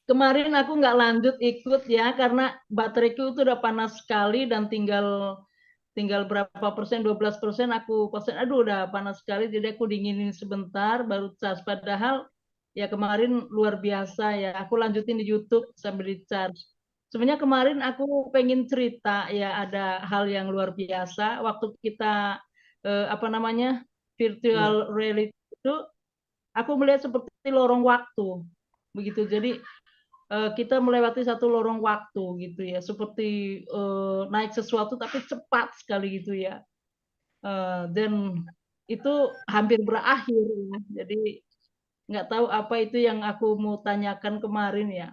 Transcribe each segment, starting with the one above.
kemarin aku nggak lanjut ikut ya karena bateraiku itu udah panas sekali dan tinggal tinggal berapa persen, 12% aku persen, aduh udah panas sekali, jadi aku dinginin sebentar baru cas. Padahal ya kemarin luar biasa ya, aku lanjutin di YouTube sambil di charge. Sebenarnya kemarin aku pengen cerita ya, ada hal yang luar biasa waktu kita apa namanya Iya. virtual reality itu, aku melihat seperti lorong waktu begitu. Jadi kita melewati satu lorong waktu gitu ya, seperti naik sesuatu tapi cepat sekali gitu ya. Dan itu hampir berakhir ya. Jadi nggak tahu apa itu yang aku mau tanyakan kemarin ya.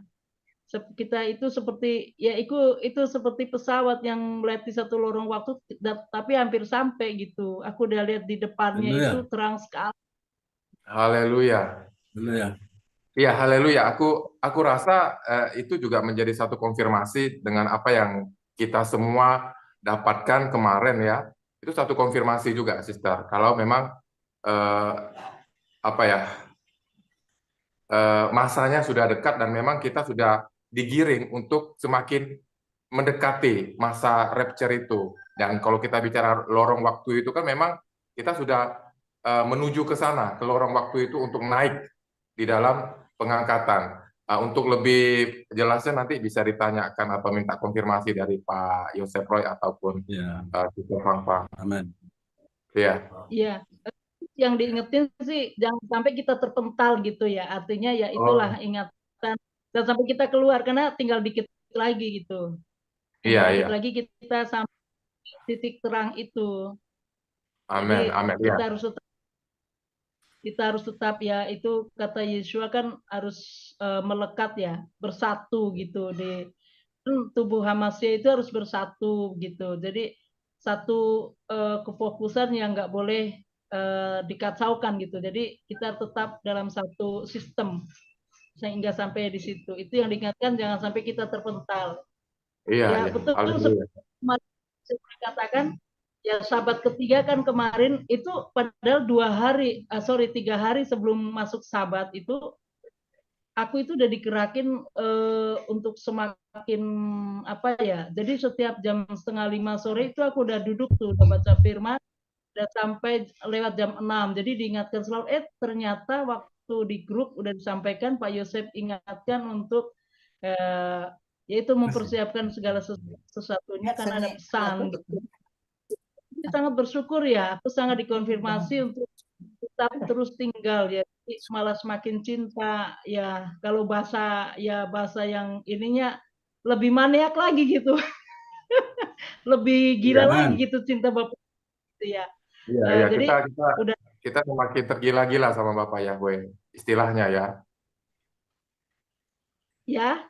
Kita itu seperti ya itu seperti pesawat yang melewati satu lorong waktu tapi hampir sampai gitu. Aku udah lihat di depannya itu Haleluya. terang sekali. Haleluya. Haleluya. Iya, haleluya. Aku rasa itu juga menjadi satu konfirmasi dengan apa yang kita semua dapatkan kemarin ya. Itu satu konfirmasi juga, Sister. Kalau memang eh, apa ya masanya sudah dekat dan memang kita sudah digiring untuk semakin mendekati masa rapture itu. Dan kalau kita bicara lorong waktu itu kan memang kita sudah menuju ke sana, ke lorong waktu itu untuk naik di dalam pengangkatan. Untuk lebih jelasnya nanti bisa ditanyakan atau minta konfirmasi dari Pak Yosef Roy ataupun Ya, Sister Fangfa. amin. Ya, Iya, yang diingetin sih jangan sampai kita terpental gitu ya. Artinya ya itulah oh ingatan, dan sampai kita keluar karena tinggal dikit lagi gitu. iya Tinggal dikit iya, lagi kita sampai titik terang itu. Jadi amin amin ya, kita harus tetap, ya itu kata Yesua kan harus melekat ya, bersatu gitu di tubuh Hamasya itu harus bersatu gitu. Jadi satu kefokusan yang nggak boleh dikacaukan gitu. Jadi kita tetap dalam satu sistem sehingga sampai di situ. Itu yang diingatkan, jangan sampai kita terpental. iya Ya iya, betul haleluya. seperti kemarin saya katakan, ya sahabat ketiga kan kemarin itu padahal 2 hari, sorry 3 hari sebelum masuk sabat itu aku itu udah digerakin untuk semakin apa ya. Jadi setiap jam 4:30 sore itu aku udah duduk tuh udah baca firman, udah sampai lewat jam 6. Jadi diingatkan selalu, ternyata waktu di grup udah disampaikan Pak Yosef ingatkan untuk eh, yaitu mempersiapkan segala sesuatunya karena ada pesan gitu. Jadi sangat bersyukur ya, aku sangat dikonfirmasi untuk tetap terus tinggal ya. Jadi malah semakin cinta ya, kalau bahasa ya bahasa yang ininya lebih maniak lagi gitu. Lebih gila Iya lagi Amin. gitu cinta Bapak itu ya. iya iya, Jadi kita kita udah kita semakin tergila-gila sama Bapak Yahweh, istilahnya ya. ya,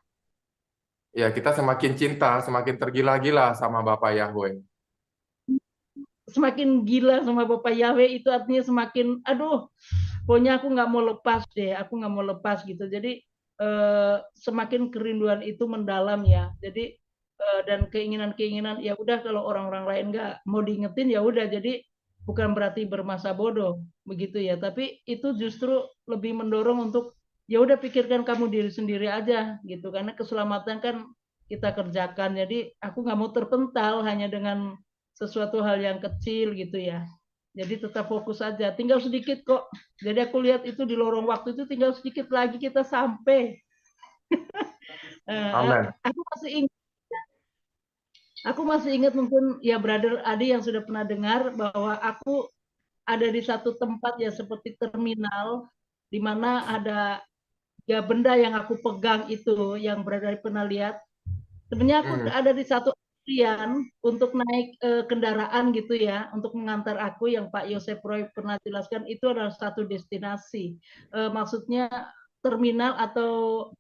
Ya, kita semakin cinta, semakin tergila-gila sama Bapak Yahweh. semakin gila sama Bapak Yahweh itu artinya semakin aduh, pokoknya aku nggak mau lepas deh, aku nggak mau lepas gitu. Jadi semakin kerinduan itu mendalam ya. Jadi dan keinginan-keinginan ya udah, kalau orang-orang lain nggak mau diingetin ya udah, jadi bukan berarti bermasa bodoh begitu ya, tapi itu justru lebih mendorong untuk ya udah pikirkan kamu diri sendiri aja gitu, karena keselamatan kan kita kerjakan. Jadi aku nggak mau terpental hanya dengan sesuatu hal yang kecil gitu ya. Jadi tetap fokus aja, tinggal sedikit kok. Jadi aku lihat itu di lorong waktu itu tinggal sedikit lagi kita sampai. Amin. Aku masih ingat, mungkin ya brother Adi yang sudah pernah dengar bahwa aku ada di satu tempat ya seperti terminal, di mana ada ya benda yang aku pegang itu, yang brother Adi pernah lihat. Sebenarnya aku Hmm. ada di satu antrian untuk naik kendaraan gitu ya, untuk mengantar aku, yang Pak Yosef Roy pernah jelaskan itu adalah satu destinasi. Maksudnya terminal atau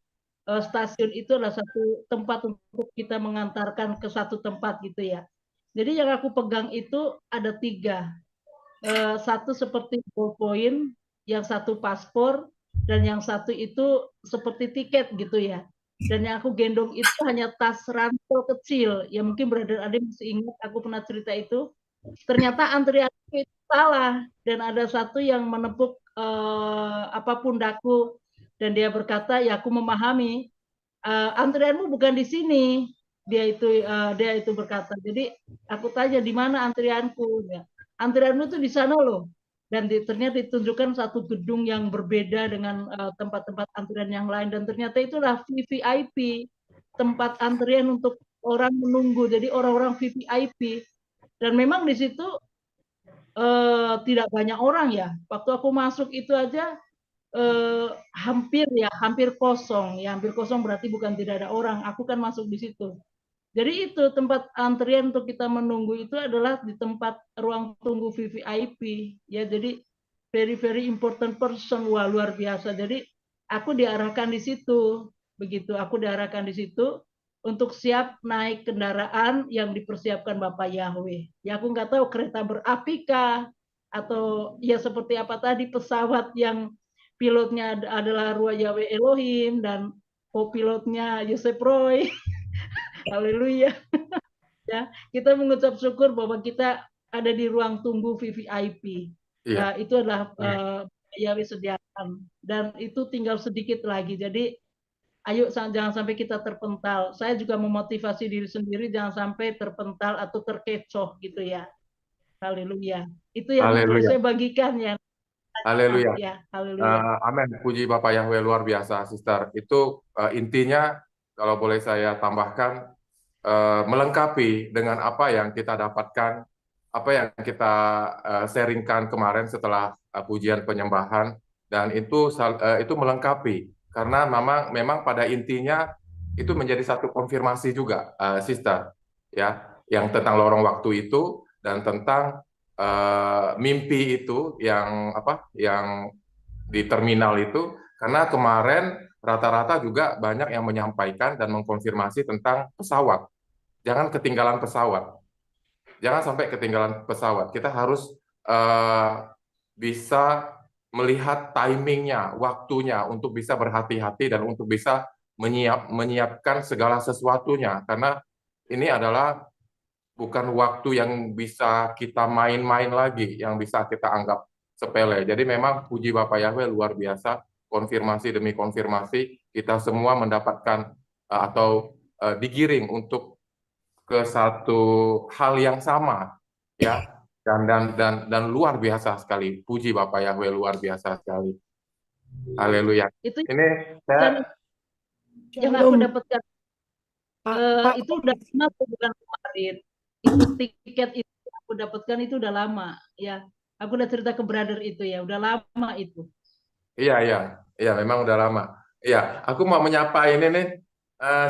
stasiun itu adalah satu tempat untuk kita mengantarkan ke satu tempat gitu ya. Jadi yang aku pegang itu ada 3. Satu seperti ballpoint, yang satu paspor, dan yang satu itu seperti tiket gitu ya. Dan yang aku gendong itu hanya tas rantel kecil. Ya mungkin Brother Ade masih ingat aku pernah cerita itu. Ternyata antrian itu salah, dan ada satu yang menepuk apa pundakku, dan dia berkata, ya aku memahami, antrianmu bukan di sini. Dia itu berkata. Jadi aku tanya di mana antrianku? Ya. Antrianmu itu di sana loh. Dan ternyata ditunjukkan satu gedung yang berbeda dengan tempat-tempat antrian yang lain. Dan ternyata itulah VVIP, tempat antrian untuk orang menunggu. Jadi orang-orang VVIP. Dan memang di situ tidak banyak orang ya. Waktu aku masuk itu aja hampir kosong. Ya, hampir kosong berarti bukan tidak ada orang. Aku kan masuk di situ. Jadi itu tempat antrian untuk kita menunggu itu adalah di tempat ruang tunggu VVIP. Ya, jadi very important person. Wah, luar biasa. Jadi aku diarahkan di situ. Begitu, aku diarahkan di situ untuk siap naik kendaraan yang dipersiapkan Bapak Yahweh. Ya, aku nggak tahu kereta berapi kah atau ya seperti apa tadi, pesawat yang pilotnya adalah Ruah Yahweh Elohim dan co-pilotnya Yosef Roy. Haleluya. Ya, kita mengucap syukur bahwa kita ada di ruang tunggu VVIP. Iya. Itu adalah Yahweh sediakan dan itu tinggal sedikit lagi. Jadi ayo jangan sampai kita terpental. Saya juga memotivasi diri sendiri jangan sampai terpental atau terkecoh gitu ya. Haleluya. Itu yang boleh Haleluya. saya bagikan ya. Haleluya. Ya, haleluya. Amin. Puji Bapak Yahweh, luar biasa, Sister. Itu intinya, kalau boleh saya tambahkan, melengkapi dengan apa yang kita dapatkan, apa yang kita sharingkan kemarin setelah pujian penyembahan, dan itu melengkapi. Karena memang pada intinya itu menjadi satu konfirmasi juga, Sister, ya, yang tentang lorong waktu itu dan tentang mimpi itu yang di terminal itu, karena kemarin rata-rata juga banyak yang menyampaikan dan mengkonfirmasi tentang pesawat. Jangan ketinggalan pesawat. Jangan sampai ketinggalan pesawat. Kita harus bisa melihat timingnya, waktunya untuk bisa berhati-hati dan untuk bisa menyiapkan segala sesuatunya. Karena ini adalah bukan waktu yang bisa kita main-main lagi, yang bisa kita anggap sepele. Jadi memang puji Bapak Yahweh luar biasa, konfirmasi demi konfirmasi, kita semua mendapatkan atau digiring untuk ke satu hal yang sama, ya, dan luar biasa sekali. Puji Bapak Yahweh luar biasa sekali. Haleluya. Itu Ini saya yang aku dapatkan itu udah lama, bukan kemarin. Itu tiket itu aku dapatkan itu udah lama ya. Aku udah cerita ke brother itu ya, udah lama itu. Iya, memang udah lama. Iya, aku mau menyapa ini nih,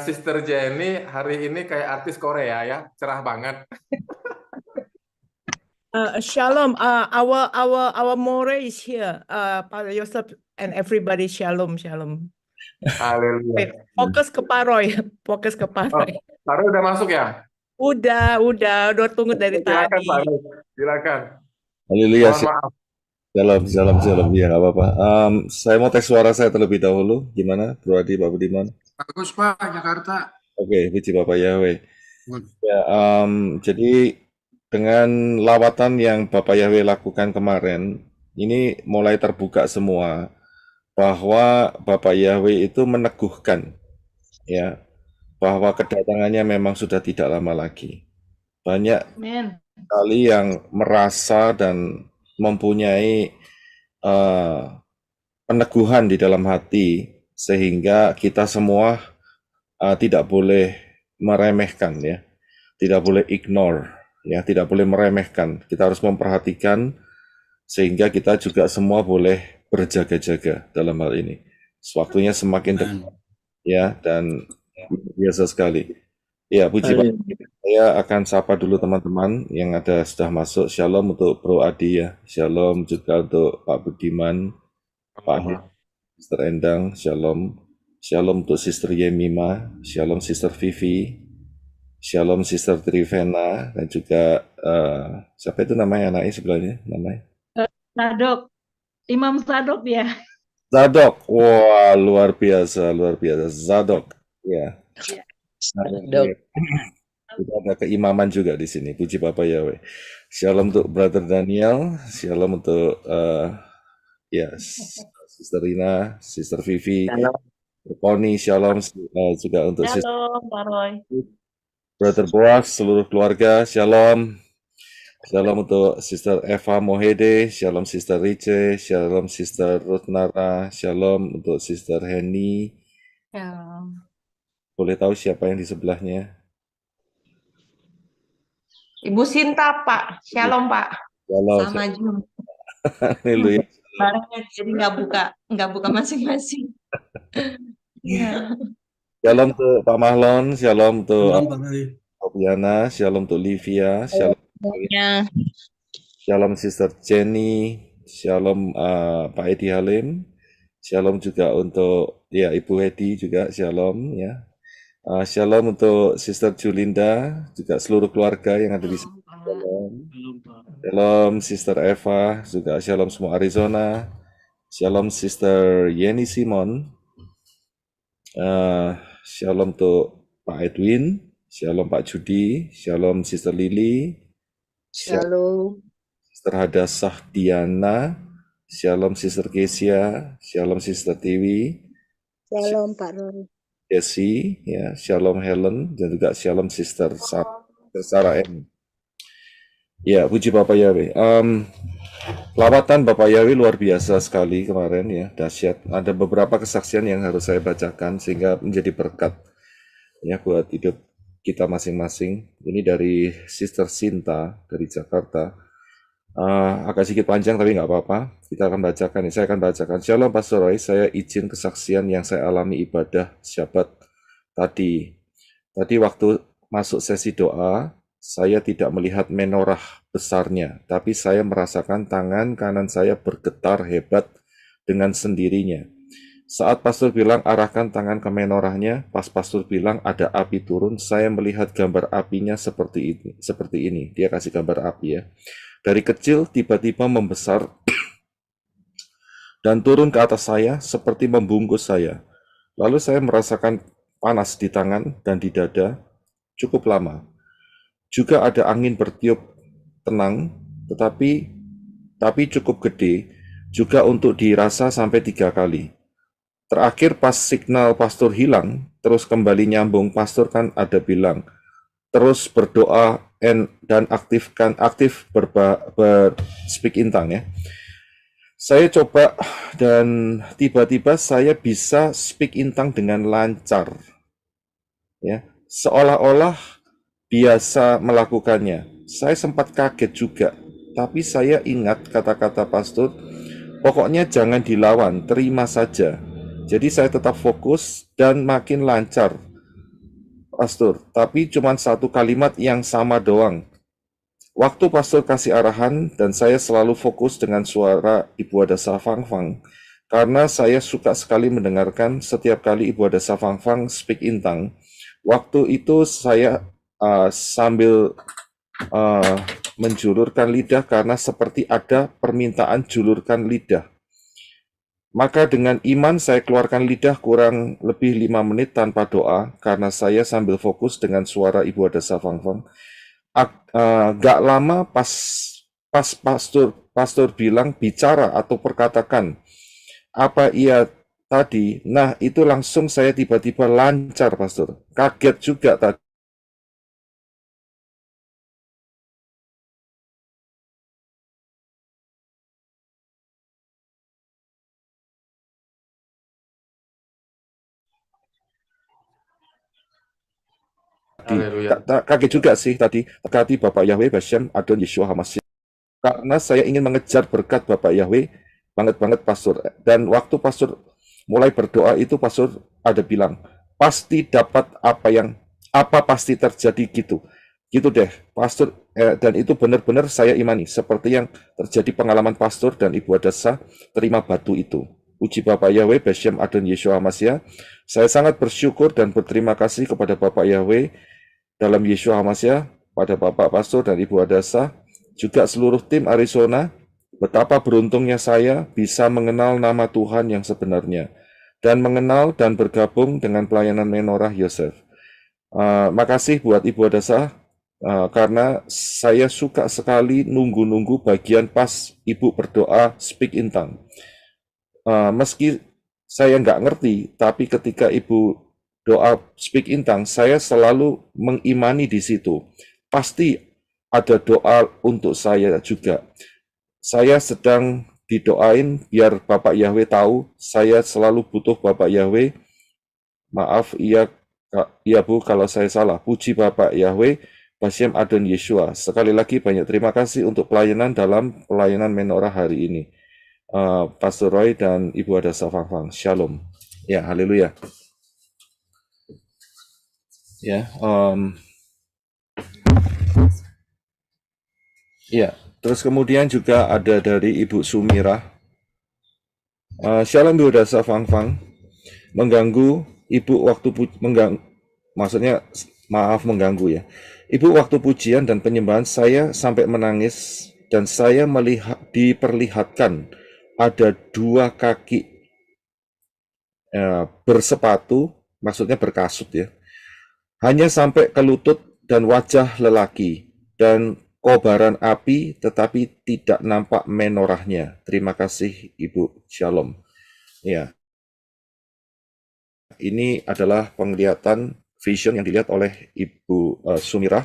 Sister Jenny hari ini kayak artis Korea ya, cerah banget. Shalom. Our More is here. Father Yosef and everybody. Shalom. Haleluya. Fokus ke Paroy. Fokus ke Paroy. Pak Roy udah masuk ya? Udah tunggu dari Silakan tadi. Pak Roy, silakan. Haleluya. Mohon maaf. Shalom. Ya nggak apa-apa. Saya mau tes suara saya terlebih dahulu. Gimana, Bro Adi, Pak Budiman? Bagus Pak, Jakarta. Oke, puji Bapak Yahweh. Ya, jadi dengan lawatan yang Bapak Yahweh lakukan kemarin, ini mulai terbuka semua bahwa Bapak Yahweh itu meneguhkan, ya, bahwa kedatangannya memang sudah tidak lama lagi. Banyak sekali yang merasa dan mempunyai peneguhan di dalam hati, sehingga kita semua tidak boleh meremehkan, ya, tidak boleh ignore, ya, tidak boleh meremehkan. Kita harus memperhatikan sehingga kita juga semua boleh berjaga-jaga dalam hal ini. Waktunya semakin dekat, ya, dan biasa sekali. Ya, puji Pak. Saya akan sapa dulu teman-teman yang sudah masuk. Shalom untuk Bro Adi, ya. Shalom juga untuk Pak Budiman, Pak Sister Endang. Shalom. Shalom untuk Sister Yemima. Shalom Sister Vivi. Shalom Sister Trivena. Dan juga siapa itu namanya anaknya sebelahnya? Namanya? Sadok. Imam Sadok ya. Zadok. Wah, luar biasa. Zadok. Ya. Kita ada keimaman juga di sini. Puji Bapak Yahweh. Shalom untuk Brother Daniel. Shalom untuk ya, Sister Rina, Sister Vivi. Poni, shalom juga untuk Sister Shalom, Pak Roy. Brother Boaz, seluruh keluarga, shalom. Shalom untuk Sister Eva Mohede, shalom Sister Rice, shalom Sister Rutnara, shalom untuk Sister Henny. Boleh tahu siapa yang di sebelahnya? Ibu Sinta, Pak. Shalom, Pak. Shalom. Sama Jum. Haleluya. Barengan, jadi nggak buka masing-masing. Ya. Shalom untuk Pak Mahlon, shalom untuk Shalom Pak Roy. Opiana, shalom untuk Livia, shalom, Semuanya. shalom Sister Jenny, shalom Pak Edi Halim, shalom juga untuk ya Ibu Hedi juga shalom ya. Shalom untuk Sister Julinda, juga seluruh keluarga yang ada di sini. Shalom. Shalom Sister Eva, juga shalom semua Arizona. Shalom Sister Yeni Simon. Shalom untuk Pak Edwin. Shalom Pak Judi. Shalom Sister Lily. Shalom. Sister Hadassah Diana. Shalom Sister Kesia. Shalom Sister Tiwi. Shalom Pak Roy. Desi, ya, Shalom Helen, dan juga Shalom Sister Sarah M. Ya, puji Bapak Yahweh. Lawatan Bapak Yahweh luar biasa sekali kemarin ya, dahsyat. Ada beberapa kesaksian yang harus saya bacakan sehingga menjadi berkat ya buat hidup kita masing-masing. Ini dari Sister Sinta dari Jakarta. Agak sedikit panjang tapi nggak apa-apa. Kita akan bacakan. Saya akan bacakan. Shalom Pastor Roy, saya izin kesaksian yang saya alami ibadah Syabat tadi. Tadi waktu masuk sesi doa, saya tidak melihat menorah besarnya, tapi saya merasakan tangan kanan saya bergetar hebat dengan sendirinya. Saat pastor bilang arahkan tangan ke menorahnya, pas pastor bilang ada api turun, saya melihat gambar apinya seperti ini. Dia kasih gambar api ya. Dari kecil tiba-tiba membesar dan turun ke atas saya seperti membungkus saya. Lalu saya merasakan panas di tangan dan di dada cukup lama. Juga ada angin bertiup tenang, tetapi cukup gede, juga untuk dirasa sampai 3 kali. Terakhir pas signal pastor hilang, terus kembali nyambung, pastor kan ada bilang, terus berdoa dan aktif speak in tongue ya. Saya coba dan tiba-tiba saya bisa speak in tongue dengan lancar. Ya, seolah-olah biasa melakukannya. Saya sempat kaget juga, tapi saya ingat kata-kata pastor, pokoknya jangan dilawan, terima saja. Jadi saya tetap fokus dan makin lancar, pastor. Tapi cuma satu kalimat yang sama doang. Waktu pastor kasih arahan dan saya selalu fokus dengan suara Ibu Adasa Fang Fang, karena saya suka sekali mendengarkan setiap kali Ibu Adasa Fang Fang speak in tongue. Waktu itu saya sambil menjulurkan lidah karena seperti ada permintaan julurkan lidah. Maka dengan iman saya keluarkan lidah kurang lebih 5 menit tanpa doa karena saya sambil fokus dengan suara Ibu Adasa Fang Fang. Gak lama pas pastor bilang bicara atau perkatakan apa ia tadi, nah itu langsung saya tiba-tiba lancar pastor, kaget juga tadi. Kaget juga sih tadi, terkati Bapak Yahweh Bashem Adon Yeshua HaMashiach. Karena saya ingin mengejar berkat Bapak Yahweh banget pastor. Dan waktu pastor mulai berdoa itu pastor ada bilang, pasti dapat apa pasti terjadi gitu. Gitu deh, pastor. Dan itu benar-benar saya imani. Seperti yang terjadi pengalaman pastor dan Ibu Adasa terima batu itu. Puji Bapak Yahweh Bashem Adon Yeshua HaMashiach. Saya sangat bersyukur dan berterima kasih kepada Bapak Yahweh dalam Yeshua HaMashiach, pada Bapak Pastor dan Ibu Adasa, juga seluruh tim Arizona. Betapa beruntungnya saya bisa mengenal nama Tuhan yang sebenarnya dan mengenal dan bergabung dengan pelayanan menorah Yosef. Makasih buat Ibu Adasa karena saya suka sekali nunggu-nunggu bagian pas Ibu berdoa speak in tongue. Meski saya nggak ngerti, tapi ketika Ibu doa speak in tongues, saya selalu mengimani di situ. Pasti ada doa untuk saya juga. Saya sedang didoain biar Bapak Yahweh tahu, saya selalu butuh Bapak Yahweh. Maaf, iya Bu kalau saya salah. Puji Bapak Yahweh, Bashem Adon Yeshua. Sekali lagi banyak terima kasih untuk pelayanan dalam pelayanan menorah hari ini. Pastor Roy dan Ibu Adasa Fangfang. Shalom. Ya, haleluya. Ya, ya. Terus kemudian juga ada dari Ibu Sumirah. Shalom Ibu Adasa Fangfang. Mengganggu Ibu waktu maksudnya maaf mengganggu ya. Ibu waktu pujian dan penyembahan saya sampai menangis dan saya melihat diperlihatkan ada 2 kaki bersepatu, maksudnya berkasut ya. Hanya sampai ke lutut dan wajah lelaki dan kobaran api tetapi tidak nampak menorahnya. Terima kasih Ibu. Shalom. Ya. Ini adalah penglihatan vision yang dilihat oleh Ibu Sumirah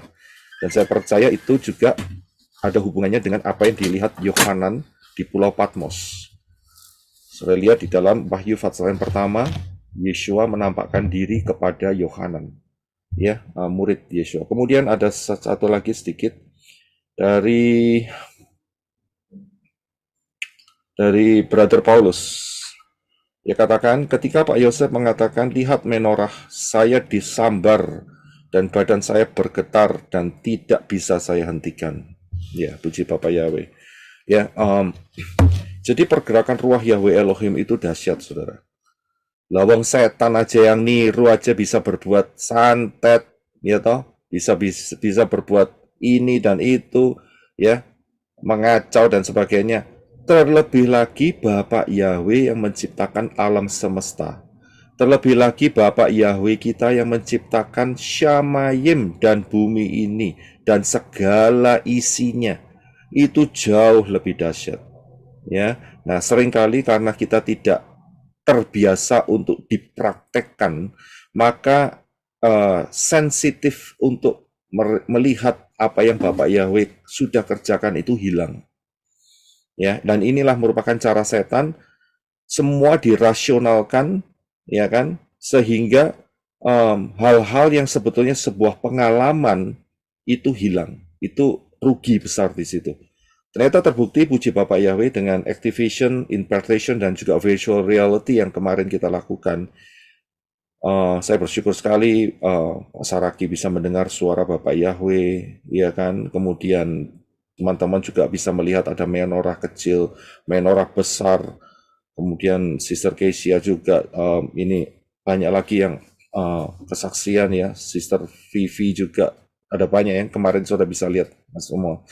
dan saya percaya itu juga ada hubungannya dengan apa yang dilihat Yohanan di Pulau Patmos. Saya lihat di dalam Wahyu pasal yang pertama, Yeshua menampakkan diri kepada Yohanan, ya, murid Yeshua. Kemudian ada satu lagi sedikit dari Brother Paulus. Dia katakan, ketika Pak Yosef mengatakan, lihat menorah, saya disambar dan badan saya bergetar dan tidak bisa saya hentikan. Ya, puji Bapak Yahweh. Ya, jadi pergerakan ruah Yahweh Elohim itu dahsyat, saudara. Lawang setan aja yang niru aja bisa berbuat santet, ya toh, bisa berbuat ini dan itu, ya, mengacau dan sebagainya. Terlebih lagi Bapak Yahweh yang menciptakan alam semesta. Terlebih lagi Bapak Yahweh kita yang menciptakan Syamayim dan bumi ini dan segala isinya. Itu jauh lebih dahsyat. Ya, nah seringkali karena kita tidak terbiasa untuk dipraktekkan, maka sensitif untuk melihat apa yang Bapak Yahweh sudah kerjakan itu hilang. Ya, dan inilah merupakan cara setan, semua dirasionalkan, ya kan, sehingga hal-hal yang sebetulnya sebuah pengalaman itu hilang, itu rugi besar di situ. Ternyata terbukti puji Bapak Yahweh dengan activation, interpretation dan juga virtual reality yang kemarin kita lakukan. Saya bersyukur sekali Pak Saraki bisa mendengar suara Bapak Yahweh, ya kan, kemudian teman-teman juga bisa melihat ada menorah kecil, menorah besar. Kemudian Sister Kesia juga, ini banyak lagi yang kesaksian ya. Sister Vivi juga ada banyak yang kemarin sudah bisa lihat semua.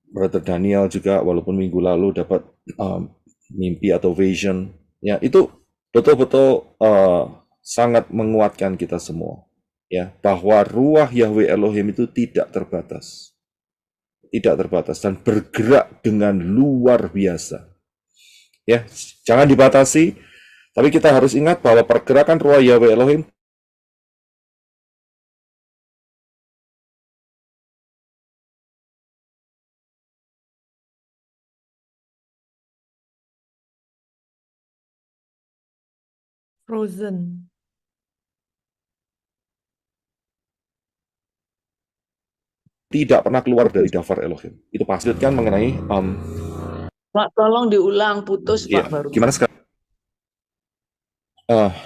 Brother Daniel juga walaupun minggu lalu dapat mimpi atau vision. Ya, itu betul-betul sangat menguatkan kita semua. Ya, bahwa ruah Yahweh Elohim itu tidak terbatas dan bergerak dengan luar biasa. Ya, jangan dibatasi, tapi kita harus ingat bahwa pergerakan ruah Yahweh Elohim Frozen. tidak pernah keluar dari daftar Elohim. Itu pasti kan mengenai Pak, tolong diulang, putus ya, Pak baru. gimana sekarang?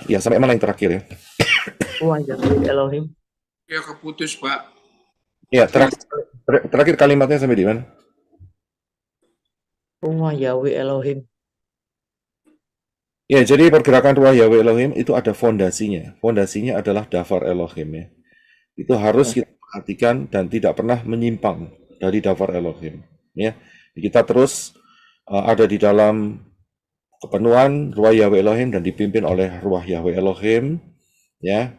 Ya sampai mana yang terakhir ya? Wah, Yahweh Elohim. Ya keputus Pak. Ya terakhir kalimatnya sampai di mana? Wah, Yahweh Elohim. Ya, jadi pergerakan ruah Yahweh Elohim itu ada fondasinya. Fondasinya adalah daftar Elohim ya. Itu harus kita perhatikan dan tidak pernah menyimpang dari daftar Elohim. Ya, kita terus ada di dalam kepenuhan ruah Yahweh Elohim dan dipimpin oleh ruah Yahweh Elohim. Ya,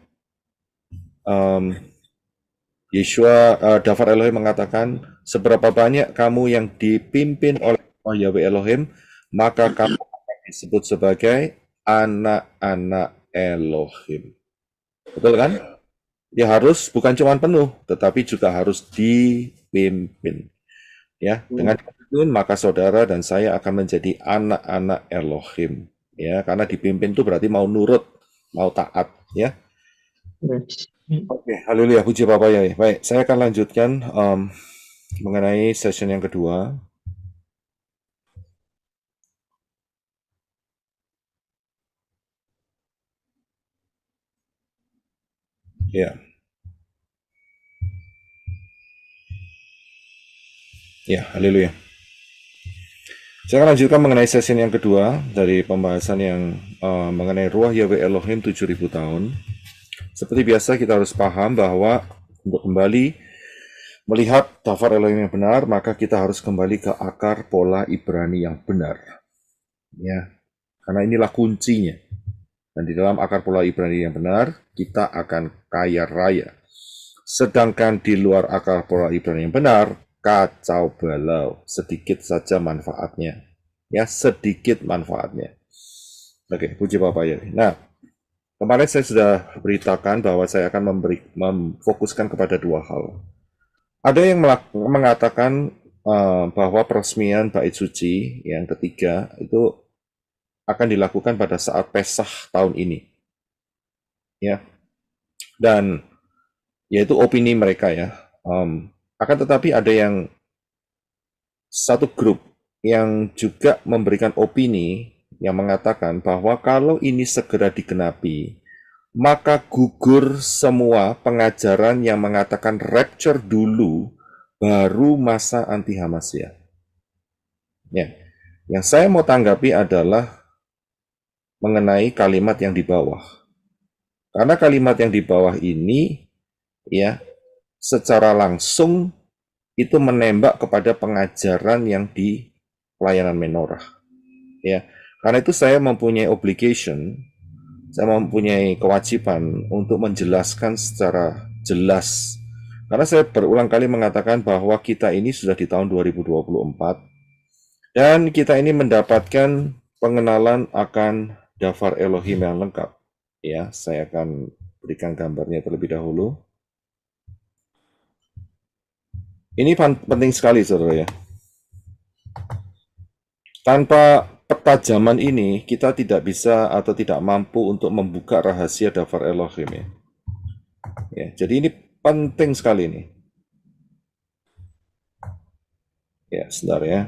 Yeshua, daftar Elohim mengatakan, seberapa banyak kamu yang dipimpin oleh ruah Yahweh Elohim, maka kamu akan disebut sebagai anak-anak Elohim. Betul kan? Ya harus bukan cuma penuh, tetapi juga harus dipimpin. Ya, dengan dipimpin maka saudara dan saya akan menjadi anak-anak Elohim. Ya, karena dipimpin itu berarti mau nurut, mau taat. Ya. Yes. Oke, haleluya, puji Bapa ya. Baik, saya akan lanjutkan mengenai session yang kedua. Ya. Ya, haleluya. Saya akan lanjutkan mengenai session yang kedua dari pembahasan yang mengenai Ruach Yahweh Elohim 7.000 tahun. Seperti biasa kita harus paham bahwa untuk kembali melihat Dafar Elohim yang benar, maka kita harus kembali ke akar pola Ibrani yang benar. Ya, karena inilah kuncinya. Dan di dalam akar pola Ibrani yang benar, kita akan kaya raya. Sedangkan di luar akar pola Ibrani yang benar, kacau balau, sedikit saja manfaatnya. Ya, sedikit manfaatnya. Oke, puji Bapak ya. Nah, kemarin saya sudah beritakan bahwa saya akan memfokuskan kepada dua hal. Ada yang mengatakan bahwa peresmian bait suci yang ketiga itu akan dilakukan pada saat Pesah tahun ini. Ya. Dan yaitu opini mereka ya. Akan tetapi ada yang satu grup yang juga memberikan opini yang mengatakan bahwa kalau ini segera digenapi, maka gugur semua pengajaran yang mengatakan rapture dulu, baru masa anti-Hamasya. Ya. Yang saya mau tanggapi adalah mengenai kalimat yang di bawah. Karena kalimat yang di bawah ini, ya, secara langsung itu menembak kepada pengajaran yang di pelayanan menorah. Ya, karena itu saya mempunyai obligation, saya mempunyai kewajiban untuk menjelaskan secara jelas. Karena saya berulang kali mengatakan bahwa kita ini sudah di tahun 2024 dan kita ini mendapatkan pengenalan akan Dafar Elohim yang lengkap. Ya, saya akan berikan gambarnya terlebih dahulu. Ini penting sekali, saudara ya. Tanpa peta zaman ini, kita tidak bisa atau tidak mampu untuk membuka rahasia Dafar Elohim ya. Ya, jadi ini penting sekali nih. Ya, sebentar ya.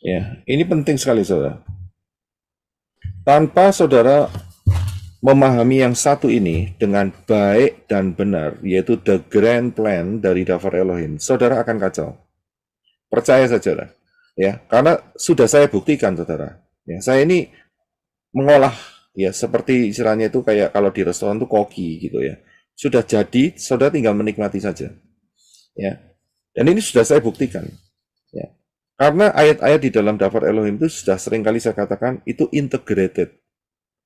Ya, ini penting sekali, saudara. Tanpa saudara memahami yang satu ini dengan baik dan benar, yaitu the grand plan dari Dafar Elohim, saudara akan kacau. Percaya saja, ya, karena sudah saya buktikan, saudara. Ya, saya ini mengolah, ya, seperti istilahnya itu kayak kalau di restoran itu koki gitu ya. Sudah jadi, saudara tinggal menikmati saja. Ya, dan ini sudah saya buktikan. Ya. Karena ayat-ayat di dalam Dafar Elohim itu sudah sering kali saya katakan itu integrated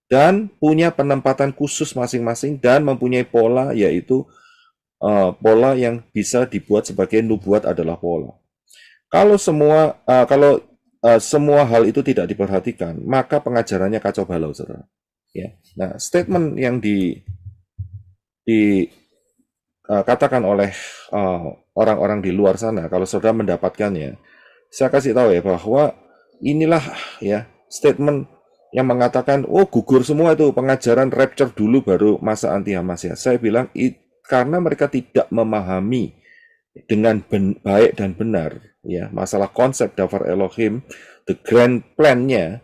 dan punya penempatan khusus masing-masing dan mempunyai pola, yaitu pola yang bisa dibuat sebagai nubuat adalah pola. Kalau semua semua hal itu tidak diperhatikan, maka pengajarannya kacau balau, saudara. Ya. Nah, statement yang katakan oleh orang-orang di luar sana, kalau saudara mendapatkannya, saya kasih tahu ya bahwa inilah ya statement yang mengatakan oh gugur semua itu pengajaran rapture dulu baru masa anti-Hamasya. Saya bilang karena mereka tidak memahami dengan baik dan benar ya masalah konsep Dafar Elohim, the grand plan-nya,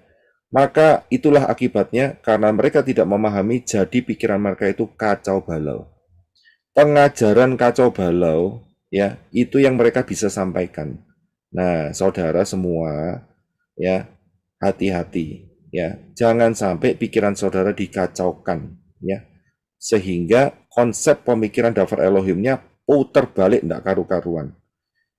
maka itulah akibatnya karena mereka tidak memahami, jadi pikiran mereka itu kacau balau. Pengajaran kacau balau ya itu yang mereka bisa sampaikan. Nah, saudara semua, ya, hati-hati, ya, jangan sampai pikiran saudara dikacaukan, ya, sehingga konsep pemikiran Dafar Elohimnya putar balik, tidak karu-karuan.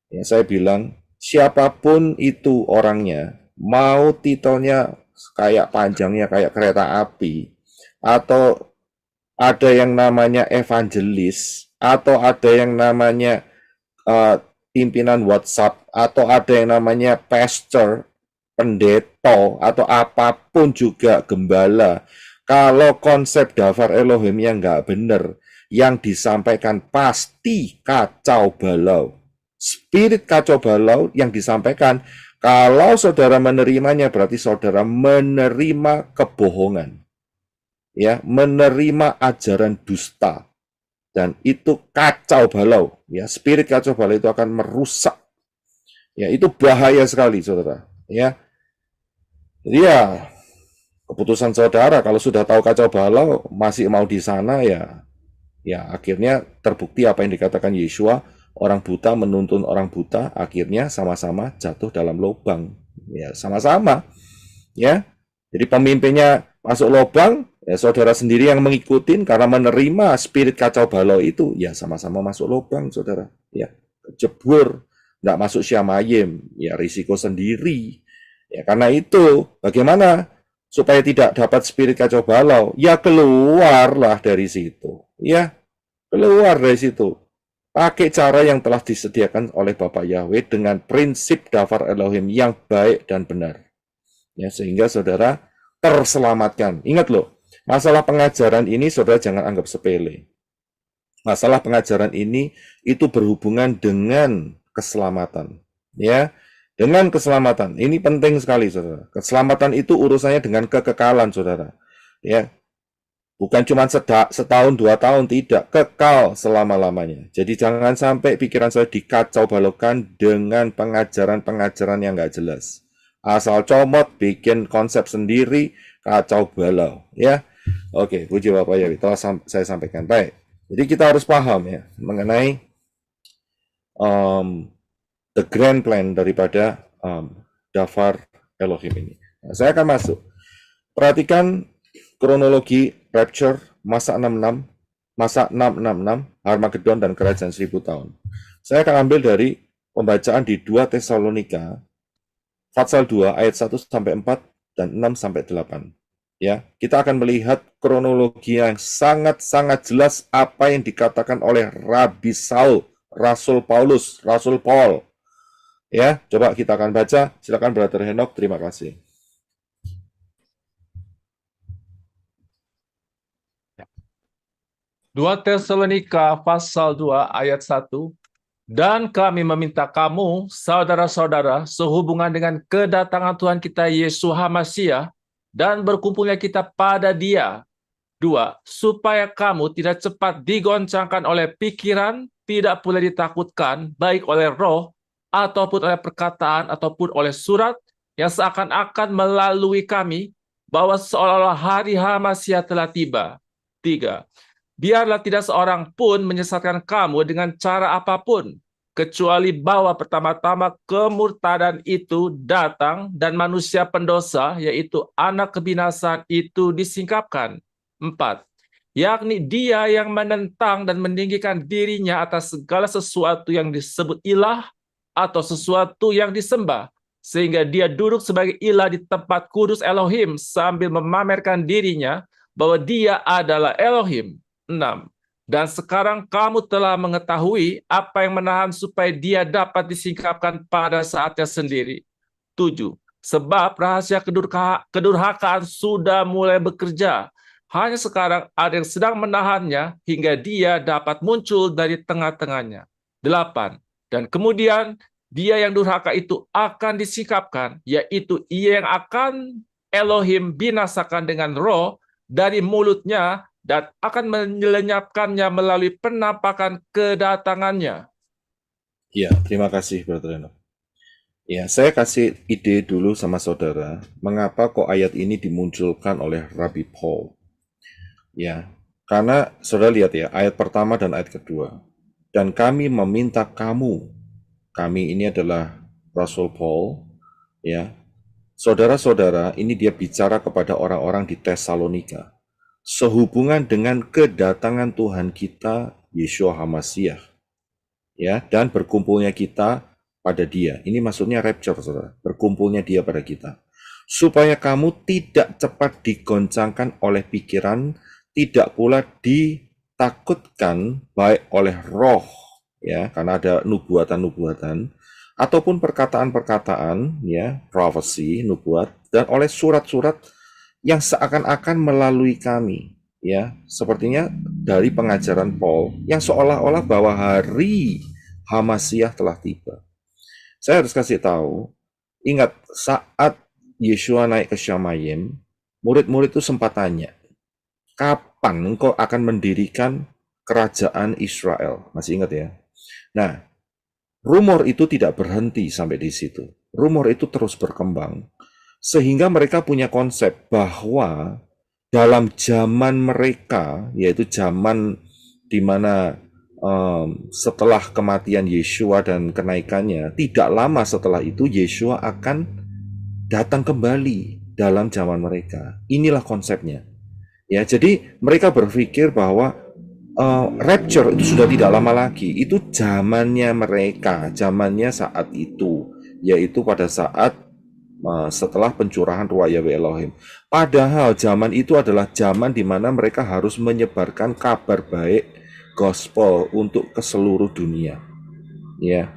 Ya, saya bilang, siapapun itu orangnya, mau titelnya kayak panjangnya kayak kereta api, atau ada yang namanya evangelis, atau ada yang namanya pimpinan WhatsApp, atau ada yang namanya pastor, pendeta, atau apapun juga gembala. Kalau konsep Dafar Elohim yang nggak benar, yang disampaikan pasti kacau balau. Spirit kacau balau yang disampaikan, kalau saudara menerimanya berarti saudara menerima kebohongan. Ya, menerima ajaran dusta. Dan itu kacau balau. Ya, spirit kacau balau itu akan merusak. Ya, itu bahaya sekali, saudara. Ya. Jadi ya, keputusan saudara kalau sudah tahu kacau balau masih mau di sana ya akhirnya terbukti apa yang dikatakan Yeshua, orang buta menuntun orang buta, akhirnya sama-sama jatuh dalam lubang. Ya, sama-sama. Ya. Jadi pemimpinnya masuk lubang, ya saudara sendiri yang mengikutin karena menerima spirit kacau balau itu, ya sama-sama masuk lubang, saudara. Ya, kejebur, nggak masuk syamayim, ya risiko sendiri. Ya, karena itu, bagaimana supaya tidak dapat spirit kacau balau? Ya keluarlah dari situ. Ya, keluar dari situ. Pakai cara yang telah disediakan oleh Bapak Yahweh dengan prinsip Dafar Elohim yang baik dan benar. Ya, sehingga saudara terselamatkan. Ingat loh, masalah pengajaran ini saudara jangan anggap sepele. Masalah pengajaran ini itu berhubungan dengan keselamatan. Ya, dengan keselamatan. Ini penting sekali, saudara. Keselamatan itu urusannya dengan kekekalan, saudara. Ya, bukan cuma setahun, 2 tahun, tidak. Kekal selama-lamanya. Jadi jangan sampai pikiran saya dikacau balaukan dengan pengajaran-pengajaran yang nggak jelas. Asal comot, bikin konsep sendiri, kacau balau. Ya, oke, puji Bapak Yahweh. Telah saya sampaikan. Baik. Jadi kita harus paham ya mengenai the grand plan daripada Dafar Elohim ini. Nah, saya akan masuk. Perhatikan kronologi rapture, masa 66, masa 666, Armageddon dan kerajaan 1000 tahun. Saya akan ambil dari pembacaan di 2 Tesalonika pasal 2 ayat 1 sampai 4 dan 6 sampai 8. Ya, kita akan melihat kronologi yang sangat-sangat jelas apa yang dikatakan oleh Rabi Saul, Rasul Paulus, Rasul Paul. Ya, coba kita akan baca. Silakan Brother Henok, terima kasih. Dua Tesalonika pasal 2 ayat 1. Dan kami meminta kamu, saudara-saudara, sehubungan dengan kedatangan Tuhan kita Yesus HaMasiah dan berkumpulnya kita pada Dia. 2. Supaya kamu tidak cepat digoncangkan oleh pikiran, tidak pula ditakutkan, baik oleh roh, ataupun oleh perkataan, ataupun oleh surat, yang seakan-akan melalui kami, bahwa seolah-olah hari HaMasiah telah tiba. 3. Biarlah tidak seorang pun menyesatkan kamu dengan cara apapun, kecuali bahwa pertama-tama kemurtadan itu datang dan manusia pendosa, yaitu anak kebinasaan itu disingkapkan. 4. Yakni dia yang menentang dan meninggikan dirinya atas segala sesuatu yang disebut ilah atau sesuatu yang disembah, sehingga dia duduk sebagai ilah di tempat kudus Elohim sambil memamerkan dirinya bahwa dia adalah Elohim. 6. Dan sekarang kamu telah mengetahui apa yang menahan supaya dia dapat disingkapkan pada saatnya sendiri. 7. Sebab rahasia kedurhakaan sudah mulai bekerja. Hanya sekarang ada yang sedang menahannya hingga dia dapat muncul dari tengah-tengahnya. 8. Dan kemudian dia yang durhaka itu akan disingkapkan, yaitu ia yang akan Elohim binasakan dengan roh dari mulutnya, dan akan menyelenyapkannya melalui penampakan kedatangannya. Ya, terima kasih, Brother Eno. Ya, saya kasih ide dulu sama saudara, mengapa kok ayat ini dimunculkan oleh Rabbi Paul. Ya, karena saudara lihat ya, ayat pertama dan ayat kedua. Dan kami meminta kamu, kami ini adalah Rasul Paul, ya. Saudara-saudara, ini dia bicara kepada orang-orang di Tesalonika. Sehubungan dengan kedatangan Tuhan kita Yeshua HaMasiah, ya, dan berkumpulnya kita pada Dia. Ini maksudnya rapture, saudara. Berkumpulnya Dia pada kita. supaya kamu tidak cepat digoncangkan oleh pikiran, tidak pula ditakutkan baik oleh roh, ya, karena ada nubuatan-nubuatan, ataupun perkataan-perkataan, ya, prophecy, nubuat, dan oleh surat-surat yang seakan-akan melalui kami, ya, sepertinya dari pengajaran Paul yang seolah-olah bahwa hari Hamasiah telah tiba. Saya harus kasih tahu, ingat saat Yeshua naik ke Syamayim, murid-murid itu sempat tanya, kapan engkau akan mendirikan kerajaan Israel? Masih ingat ya? Nah, rumor itu tidak berhenti sampai di situ. Rumor itu terus berkembang. Sehingga mereka punya konsep bahwa dalam zaman mereka, yaitu zaman di mana setelah kematian Yeshua dan kenaikannya, tidak lama setelah itu Yeshua akan datang kembali dalam zaman mereka. Inilah konsepnya. Ya, jadi mereka berpikir bahwa rapture itu sudah tidak lama lagi. Itu zamannya mereka, zamannya saat itu, yaitu pada saat setelah pencurahan Ruach Yahweh Elohim. Padahal zaman itu adalah zaman di mana mereka harus menyebarkan kabar baik gospel untuk ke seluruh dunia. Ya.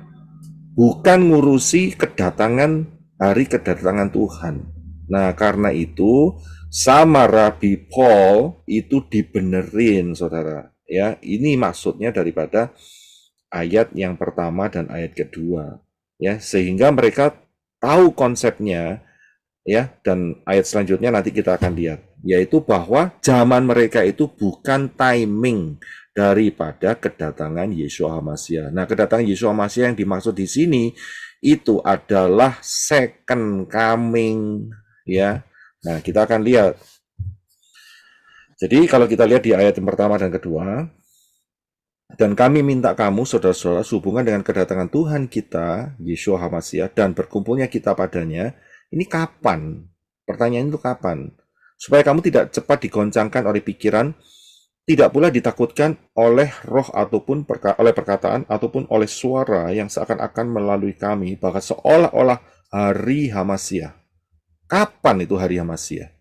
Bukan ngurusi hari kedatangan Tuhan. Nah, karena itu sama Rabi Paul itu dibenerin, Saudara. Ya, ini maksudnya daripada ayat yang pertama dan ayat kedua. Ya, sehingga mereka tahu konsepnya, ya, dan ayat selanjutnya nanti kita akan lihat, yaitu bahwa zaman mereka itu bukan timing daripada kedatangan Yeshua HaMashiach. Nah, kedatangan Yeshua HaMashiach yang dimaksud di sini itu adalah second coming, ya. Nah, kita akan lihat. Jadi kalau kita lihat di ayat yang pertama dan kedua, dan kami minta kamu, saudara-saudara, sehubungan dengan kedatangan Tuhan kita, Yeshua HaMashiach, dan berkumpulnya kita padanya, ini kapan? Pertanyaan itu kapan? Supaya kamu tidak cepat digoncangkan oleh pikiran, tidak pula ditakutkan oleh roh ataupun oleh perkataan ataupun oleh suara yang seakan-akan melalui kami, bahkan seolah-olah hari Hamasiah. Kapan itu hari Hamasiah?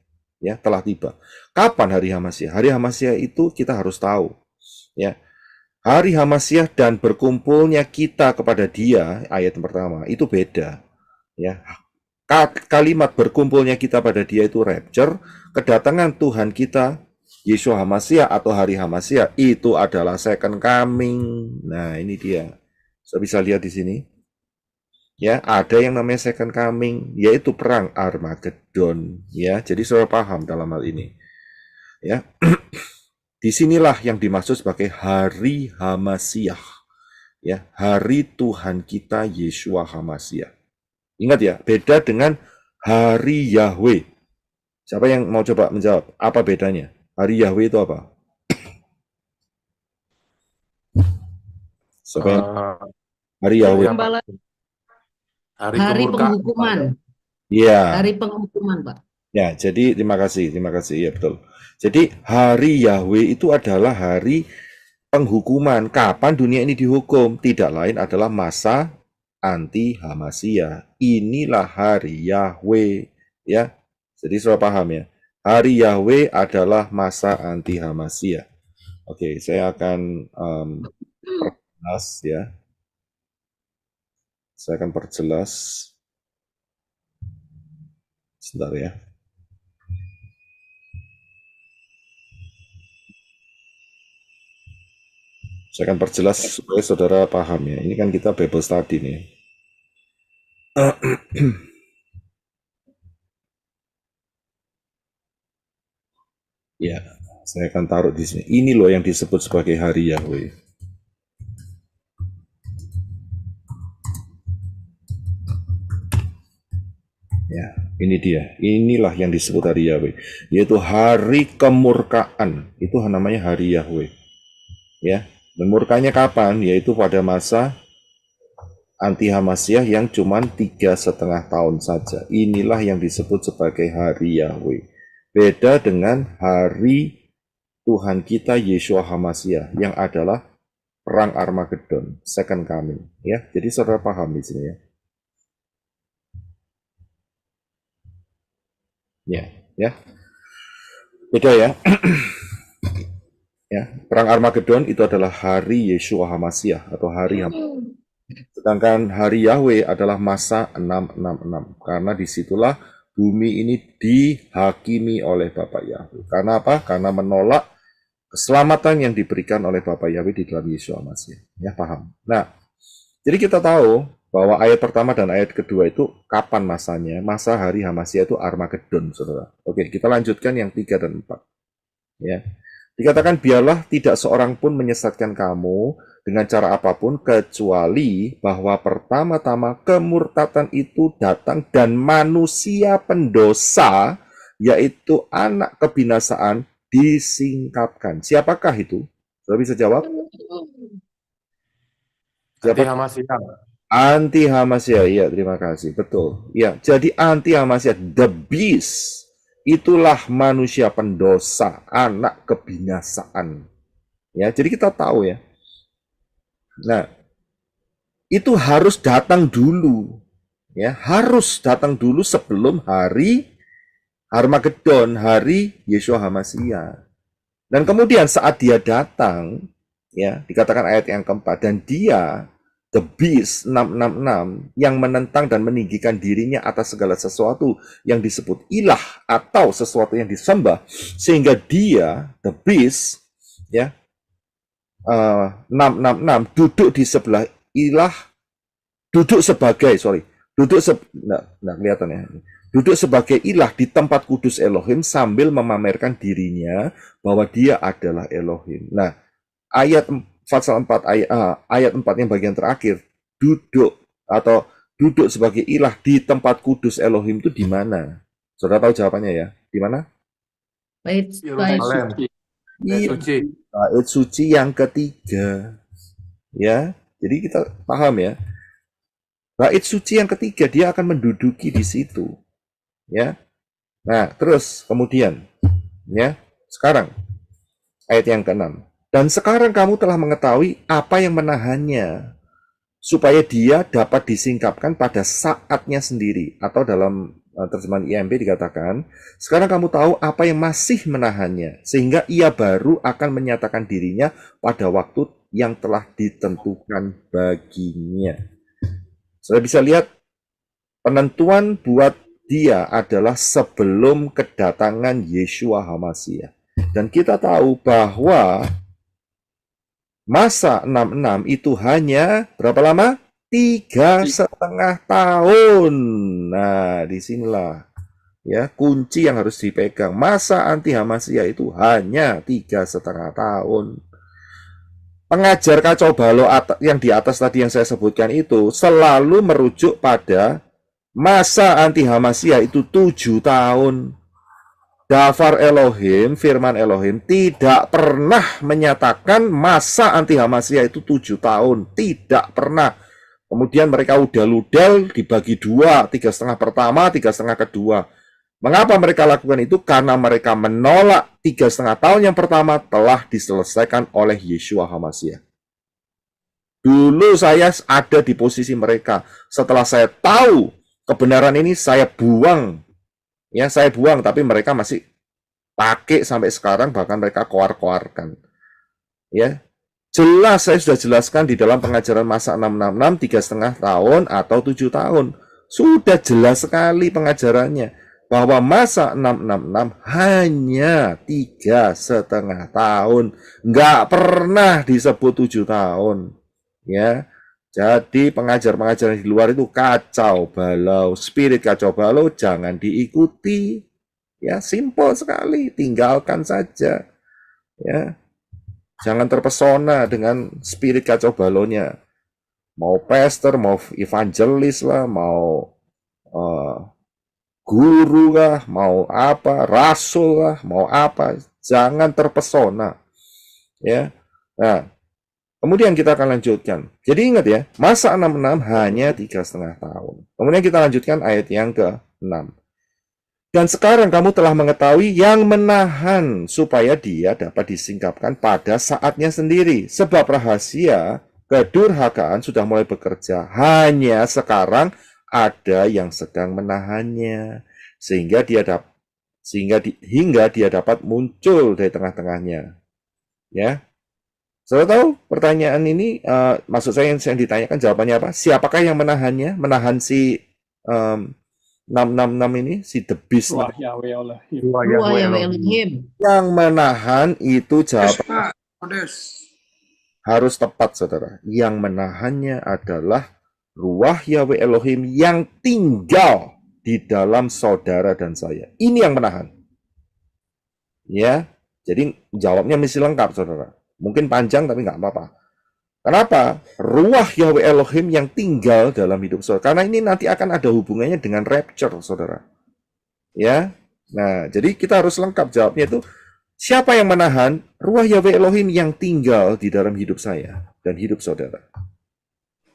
Ya, telah tiba. Kapan hari Hamasiah? Hari Hamasiah itu kita harus tahu. Ya, hari Hamasiah dan berkumpulnya kita kepada Dia, ayat yang pertama, itu beda. Ya, kalimat berkumpulnya kita pada Dia itu rapture, kedatangan Tuhan kita Yeshua HaMashiach atau hari Hamasiah itu adalah second coming. Nah, ini dia. Saya bisa lihat di sini. Ya, ada yang namanya second coming, yaitu perang Armageddon. Ya, jadi saudara paham dalam hal ini. Ya, disinilah yang dimaksud sebagai hari Hamasiah. Ya, hari Tuhan kita Yeshua HaMashiach. Ingat ya, beda dengan hari Yahweh. Siapa yang mau coba menjawab? Apa bedanya? Hari Yahweh itu apa? Hari Yahweh. Hari penghukuman. Iya. Hari penghukuman, Pak. Ya, jadi terima kasih. Ya, betul. Jadi hari Yahweh itu adalah hari penghukuman. Kapan dunia ini dihukum? Tidak lain adalah masa anti Hamasiah. Inilah hari Yahweh, ya. Jadi sudah paham ya. Hari Yahweh adalah masa anti Hamasiah. Oke, saya akan perjelas ya. Saya akan perjelas. Sebentar ya. Saya akan perjelas supaya saudara paham ya. Ini kan kita Bible study nih. Ya, saya akan taruh di sini. Ini loh yang disebut sebagai hari Yahweh. Ya, ini dia. Inilah yang disebut hari Yahweh, yaitu hari kemurkaan. Itu namanya hari Yahweh. Ya, dan murkanya kapan? Yaitu pada masa anti Hamasiah yang cuma 3,5 tahun saja. Inilah yang disebut sebagai hari Yahweh. Beda dengan hari Tuhan kita Yeshua HaMashiach yang adalah perang Armageddon, second coming. Ya, jadi saudara paham di sini ya. Ya. Beda ya. Ya, perang Armageddon itu adalah hari Yeshua HaMashiach atau hari sedangkan hari Yahweh adalah masa 666 karena disitulah bumi ini dihakimi oleh Bapak Yahweh. Karena apa? Karena menolak keselamatan yang diberikan oleh Bapak Yahweh di dalam Yeshua HaMashiach. Ya, paham. Nah, jadi kita tahu bahwa ayat pertama dan ayat kedua itu kapan masanya? Masa hari HaMashiach itu Armageddon, saudara. Oke, kita lanjutkan yang 3 dan 4. Ya. Dikatakan, biarlah tidak seorang pun menyesatkan kamu dengan cara apapun, kecuali bahwa pertama-tama kemurtatan itu datang dan manusia pendosa, yaitu anak kebinasaan, disingkapkan. Siapakah itu? Sudah bisa jawab? Anti HaMashiach. Anti HaMashiach, iya, terima kasih, betul. Ya, jadi anti HaMashiach, the beast, itulah manusia pendosa, anak kebinasaan. Ya, jadi kita tahu ya. Nah, itu harus datang dulu. Ya, harus datang dulu sebelum hari Armageddon, hari Yeshua HaMashiach. Dan kemudian saat dia datang, ya, dikatakan ayat yang keempat, dan dia, the beast 666, yang menentang dan meninggikan dirinya atas segala sesuatu yang disebut ilah atau sesuatu yang disembah, sehingga dia, the beast, ya, 666, duduk di sebelah ilah, duduk sebagai ilah di tempat kudus Elohim sambil memamerkan dirinya bahwa dia adalah Elohim. Nah, ayat pasal 4 ayat 4 yang bagian terakhir, duduk sebagai ilah di tempat kudus Elohim itu di mana? Saudara tahu jawabannya ya? Di mana? Bait Yerusalem. Bait suci. Bait suci yang ketiga. Ya, jadi kita paham ya. Bait suci yang ketiga, dia akan menduduki di situ. Ya. Nah, terus kemudian ya, sekarang ayat yang ke-6. Dan sekarang kamu telah mengetahui apa yang menahannya, supaya dia dapat disingkapkan pada saatnya sendiri. Atau dalam terjemahan IMB dikatakan, sekarang kamu tahu apa yang masih menahannya, sehingga ia baru akan menyatakan dirinya pada waktu yang telah ditentukan baginya. Saya bisa lihat, penentuan buat dia adalah sebelum kedatangan Yeshua HaMashiach. Dan kita tahu bahwa masa 66 itu hanya berapa lama? 3,5 tahun. Nah, disinilah ya kunci yang harus dipegang. Masa anti HaMashiach itu hanya 3,5 tahun. Pengajar kacau balau yang di atas tadi yang saya sebutkan itu selalu merujuk pada masa anti HaMashiach itu 7 tahun. Dafar Elohim, firman Elohim, tidak pernah menyatakan masa anti HaMashiach itu 7 tahun. Tidak pernah. Kemudian mereka udal-udal dibagi 2, 3,5 pertama, 3,5 kedua. Mengapa mereka lakukan itu? Karena mereka menolak 3,5 tahun yang pertama telah diselesaikan oleh Yeshua HaMashiach. Dulu saya ada di posisi mereka. Setelah saya tahu kebenaran ini, saya buang. Ya, saya buang, tapi mereka masih pakai sampai sekarang, bahkan mereka koar-koarkan. Ya, jelas saya sudah jelaskan di dalam pengajaran masa 666, 3,5 tahun atau 7 tahun. Sudah jelas sekali pengajarannya bahwa masa 666 hanya 3,5 tahun, nggak pernah disebut 7 tahun. Ya, jadi pengajar-pengajar di luar itu kacau balau, spirit kacau balau jangan diikuti. Ya, simpel sekali, tinggalkan saja. Ya. Jangan terpesona dengan spirit kacau balaunya. Mau pastor, mau evangelis lah, mau guru lah, mau apa, rasul lah, mau apa, jangan terpesona. Ya. Nah, kemudian kita akan lanjutkan. Jadi ingat ya, masa 66 hanya 3,5 tahun. Kemudian kita lanjutkan ayat yang ke-6. Dan sekarang kamu telah mengetahui yang menahan supaya dia dapat disingkapkan pada saatnya sendiri. Sebab rahasia kedurhakaan sudah mulai bekerja. Hanya sekarang ada yang sedang menahannya. Sehingga dia hingga dia dapat muncul dari tengah-tengahnya. Ya. Saudara tahu pertanyaan ini, maksud saya yang ditanyakan jawabannya apa? Siapakah yang menahannya? Menahan si 666 ini, si the beast. Ruah Yahweh Elohim. Ruah Yahweh Elohim. Yang menahan itu Yes, jawaban Pak. Kodes. harus tepat, saudara. Yang menahannya adalah Ruah Yahweh Elohim yang tinggal di dalam saudara dan saya. Ini yang menahan. Ya, jadi jawabnya mesti lengkap, saudara. Mungkin panjang tapi nggak apa-apa. Kenapa? Ruah Yahweh Elohim yang tinggal dalam hidup saudara. Karena ini nanti akan ada hubungannya dengan rapture, saudara. Ya, nah jadi kita harus lengkap jawabnya itu. Siapa yang menahan? Ruah Yahweh Elohim yang tinggal di dalam hidup saya dan hidup saudara.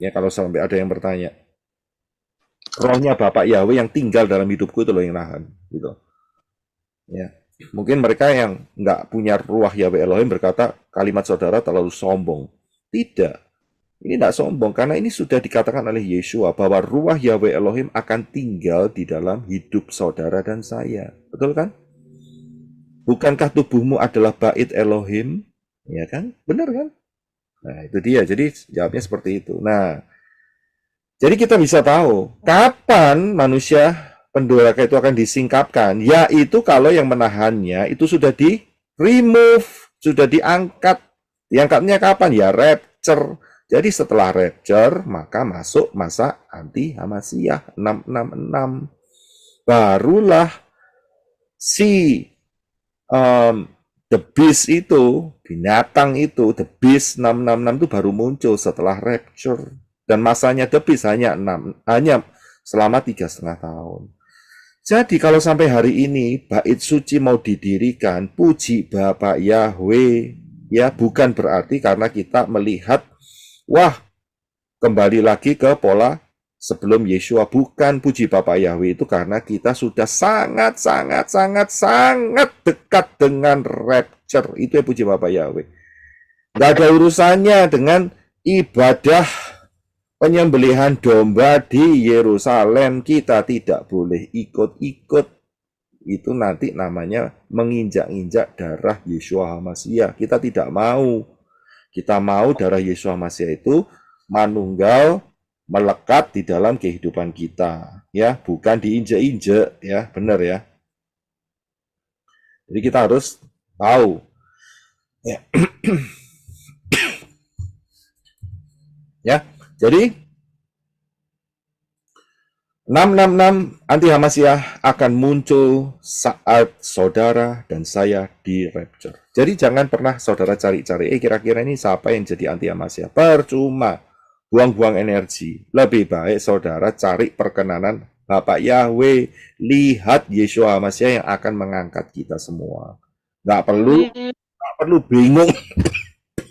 Ya, kalau sampai ada yang bertanya, rohnya Bapak Yahweh yang tinggal dalam hidupku itu loh yang nahan, gitu. Ya, mungkin mereka yang nggak punya ruah Yahweh Elohim berkata kalimat saudara terlalu sombong. Tidak, ini tidak sombong karena ini sudah dikatakan oleh Yeshua bahwa ruah Yahweh Elohim akan tinggal di dalam hidup saudara dan saya. Betul kan? Bukankah tubuhmu adalah bait Elohim? Ya kan? Benar kan? Nah, itu dia. Jadi jawabnya seperti itu. Nah, jadi kita bisa tahu kapan manusia pendurhaka itu akan disingkapkan, yaitu kalau yang menahannya itu sudah di-remove, sudah diangkat. Diangkatnya kapan? Ya rapture. Jadi setelah rapture, maka masuk masa anti-Hamasyah 666. Barulah si the beast itu, binatang itu, the beast 666 itu baru muncul setelah rapture. Dan masanya the beast hanya selama 3,5 tahun. Jadi kalau sampai hari ini bait suci mau didirikan, puji Bapak Yahweh, ya bukan berarti karena kita melihat, wah kembali lagi ke pola sebelum Yeshua. Bukan, puji Bapak Yahweh itu karena kita sudah sangat dekat dengan rapture. Itu ya puji Bapak Yahweh. Nggak ada urusannya dengan ibadah penyembelihan domba di Yerusalem. Kita tidak boleh ikut-ikut. Itu nanti namanya menginjak-injak darah Yeshua HaMashiach. Kita tidak mau. Kita mau darah Yeshua HaMashiach itu manunggal, melekat di dalam kehidupan kita, ya, bukan diinjek-injek, ya, benar ya. Jadi kita harus tahu, ya. Ya, jadi 666 anti Hamasyah akan muncul saat saudara dan saya di rapture. Jadi jangan pernah saudara cari-cari, kira-kira ini siapa yang jadi anti Hamasyah? Percuma. Buang-buang energi. Lebih baik saudara cari perkenanan Bapak Yahweh. Lihat Yeshua HaMashiach yang akan mengangkat kita semua. Nggak perlu bingung.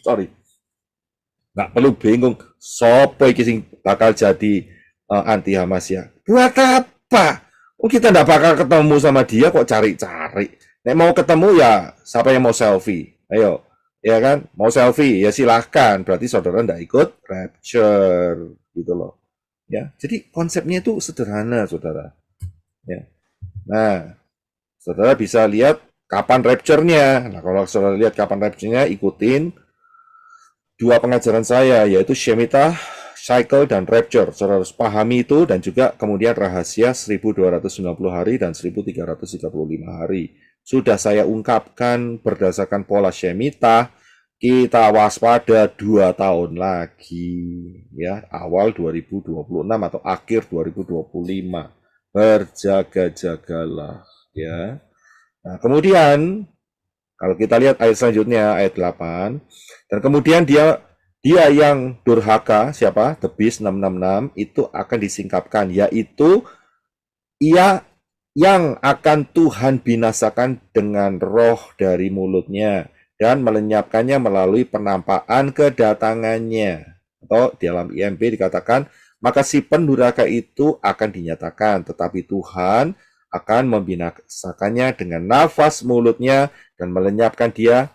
Sorry. Nggak perlu bingung. Sopo iki sing bakal jadi anti Hamasyah. Buat apa? Oh, kita nggak bakal ketemu sama dia kok cari-cari. Nek mau ketemu ya siapa yang mau selfie? Ayo. Ya kan, mau selfie ya silahkan, berarti saudara nggak ikut rapture gitu loh. Ya, jadi konsepnya itu sederhana, saudara. Ya. Nah, saudara bisa lihat kapan rapture-nya. Nah, kalau saudara lihat kapan rapture-nya, ikutin 2 pengajaran saya, yaitu Shemitah, Cycle, dan Rapture. Saudara harus pahami itu, dan juga kemudian rahasia 1290 hari dan 1335 hari. Sudah saya ungkapkan berdasarkan pola Shemitah, kita waspada 2 tahun lagi, ya, awal 2026 atau akhir 2025. Berjaga-jagalah, ya. Nah, kemudian kalau kita lihat ayat selanjutnya, ayat 8, dan kemudian dia yang durhaka, siapa? The Beast 666, itu akan disingkapkan, yaitu ia yang akan Tuhan binasakan dengan roh dari mulutnya dan melenyapkannya melalui penampakan kedatangannya. Atau dalam IMB dikatakan, maka si pendurhaka itu akan dinyatakan, tetapi Tuhan akan membinasakannya dengan nafas mulutnya dan melenyapkan dia,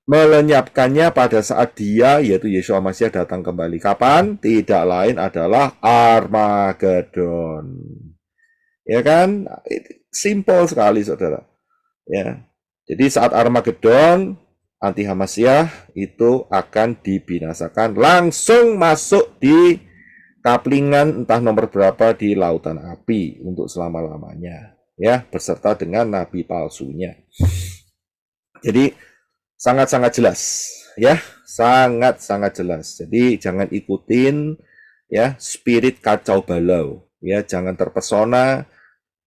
melenyapkannya pada saat dia, yaitu Yeshua HaMashiach, datang kembali. Kapan? Tidak lain adalah Armageddon. Ya kan? Simple sekali, saudara. Ya. Jadi saat Armageddon, anti Hamasyah itu akan dibinasakan, langsung masuk di kaplingan entah nomor berapa di lautan api untuk selama-lamanya, ya, beserta dengan nabi palsunya. Jadi sangat-sangat jelas, ya, sangat-sangat jelas. Jadi jangan ikutin ya spirit kacau balau, ya, jangan terpesona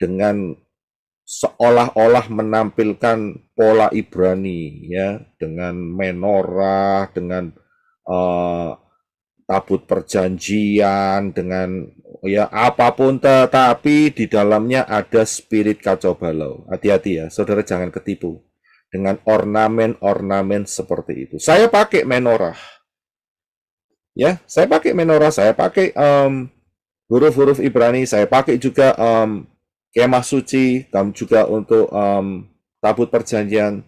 dengan seolah-olah menampilkan pola Ibrani, ya, dengan menorah, dengan tabut perjanjian, dengan ya apapun, tetapi di dalamnya ada spirit kacau balau. Hati-hati ya, saudara, jangan ketipu dengan ornamen-ornamen seperti itu. Saya pakai menorah, ya, saya pakai menorah, saya pakai huruf-huruf Ibrani, saya pakai juga kemah suci, dan juga untuk tabut perjanjian.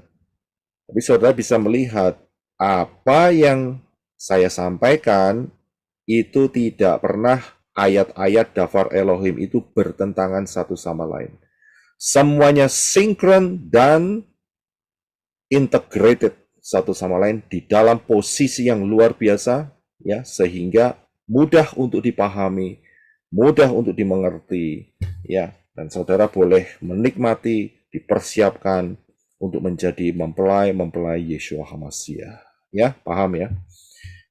Tapi saudara bisa melihat apa yang saya sampaikan itu tidak pernah ayat-ayat Dafar Elohim itu bertentangan satu sama lain. Semuanya sinkron dan integrated satu sama lain di dalam posisi yang luar biasa, ya, sehingga mudah untuk dipahami, mudah untuk dimengerti, ya. Dan saudara boleh menikmati, dipersiapkan untuk menjadi mempelai Yeshua HaMashiach. Ya, paham ya?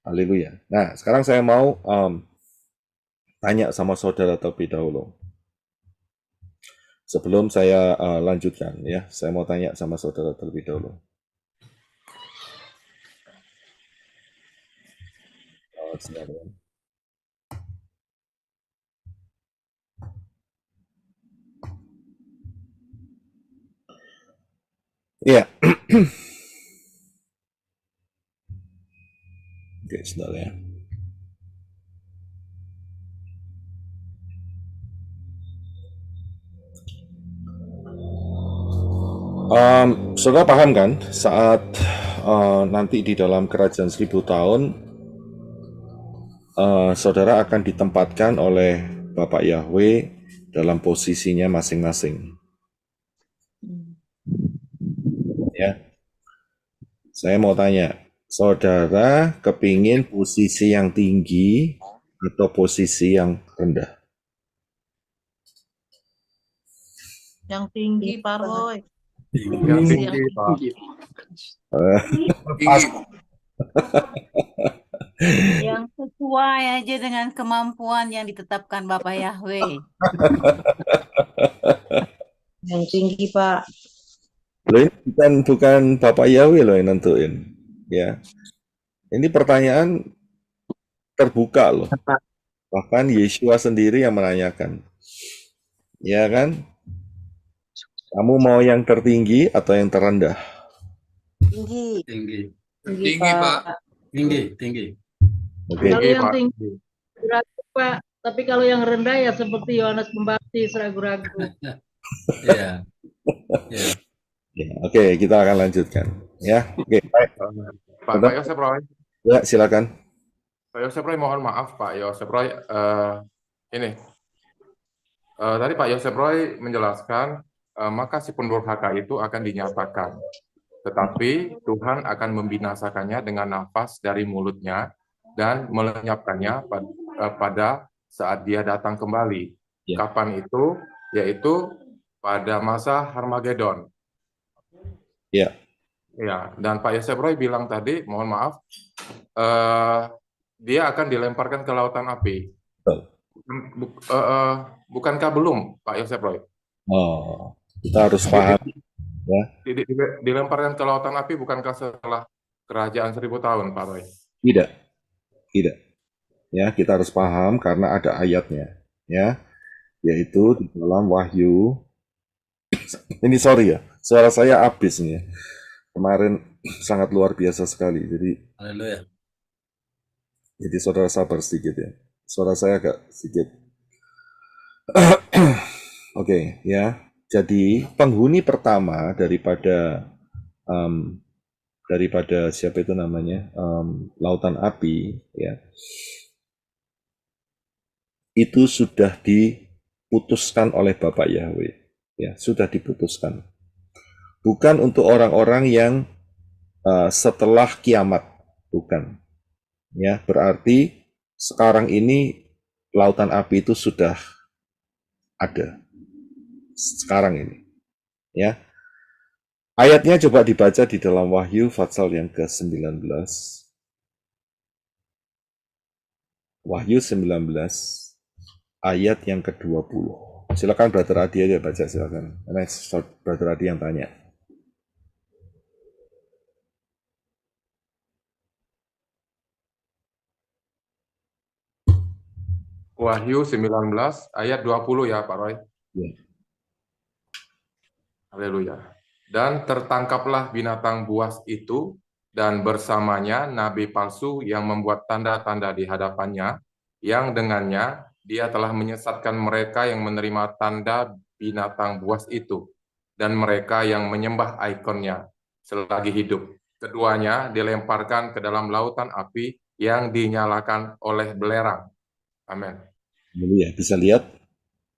Haleluya. Nah, sekarang saya mau tanya sama saudara terlebih dahulu. Sebelum saya lanjutkan, ya, saya mau tanya sama saudara terlebih dahulu. Silakan. Ya. Oke, sebentar ya. Saudara paham kan saat nanti di dalam kerajaan 1000 tahun saudara akan ditempatkan oleh Bapak Yahweh dalam posisinya masing-masing. Ya, saya mau tanya, saudara kepingin posisi yang tinggi atau posisi yang rendah? Yang tinggi, Pak Roy. Yang tinggi, Pak. Pas. Yang sesuai aja dengan kemampuan yang ditetapkan Bapak Yahweh. Yang tinggi, Pak. Loh, ini bukan Bapak Yahweh loh yang nentuin, ya. Ini pertanyaan terbuka loh. Bahkan Yeshua sendiri yang menanyakan. Ya kan? Kamu mau yang tertinggi atau yang terendah? Tinggi. Tinggi. Tinggi, Pak. Tinggi. Oke. Kalau yang Pak. tinggi ragu, Pak. Tapi kalau yang rendah ya seperti Yohanes Pembaptis, ragu-ragu. Iya. Ya, oke, kita akan lanjutkan. Ya, oke, baik. Pak Yosef Roy. Ya, silakan. Pak Yosef Roy, mohon maaf Pak Yosef Roy. Ini tadi Pak Yosef Roy menjelaskan maka si pendurhaka itu akan dinyatakan, tetapi Tuhan akan membinasakannya dengan nafas dari mulutnya dan melenyapkannya pada saat dia datang kembali. Ya. Kapan itu? Yaitu pada masa Harmagedon. Ya. Ya, dan Pak Yosef Roy bilang tadi, mohon maaf, dia akan dilemparkan ke lautan api. Bukankah belum, Pak Yosef Roy? Oh, kita harus paham. Ya. Dilemparkan ke lautan api bukankah setelah kerajaan 1000 tahun, Pak Roy? Tidak. Ya, kita harus paham karena ada ayatnya, ya, yaitu di dalam Wahyu. Ini sorry ya, suara saya habis nih ya. Kemarin sangat luar biasa sekali, Haleluya. jadi saudara sabar sedikit ya. Suara saya agak sedikit. Oke, ya. Jadi penghuni pertama daripada siapa itu namanya, lautan api, ya, itu sudah diputuskan oleh Bapak Yahweh. Ya, sudah diputuskan. Bukan untuk orang-orang yang setelah kiamat, bukan. Ya, berarti sekarang ini lautan api itu sudah ada. Sekarang ini. Ya. Ayatnya coba dibaca di dalam Wahyu pasal yang ke-19. Wahyu 19 ayat yang ke-20. Silakan Brother Adi aja baca, silakan. Karena Brother Adi yang tanya. Wahyu 19 ayat 20 ya Pak Roy. Ya. Haleluya. Dan tertangkaplah binatang buas itu dan bersamanya nabi palsu yang membuat tanda-tanda di hadapannya, yang dengannya dia telah menyesatkan mereka yang menerima tanda binatang buas itu dan mereka yang menyembah ikonnya selagi hidup. Keduanya dilemparkan ke dalam lautan api yang dinyalakan oleh belerang. Amin. Ya, bisa lihat.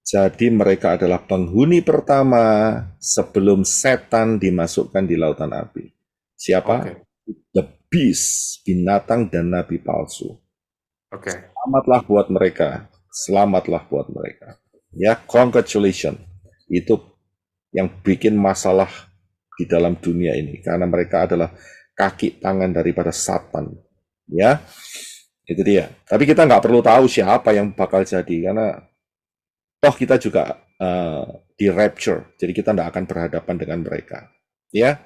Jadi mereka adalah penghuni pertama sebelum setan dimasukkan di lautan api. Siapa? Oke. The beast, binatang dan nabi palsu. Oke. Selamatlah buat mereka. Selamatlah buat mereka. Ya, congratulations. Itu yang bikin masalah di dalam dunia ini. Karena mereka adalah kaki tangan daripada Satan. Ya, itu dia. Tapi kita nggak perlu tahu siapa yang bakal jadi. Karena toh kita juga di rapture, jadi kita tidak akan berhadapan dengan mereka, ya.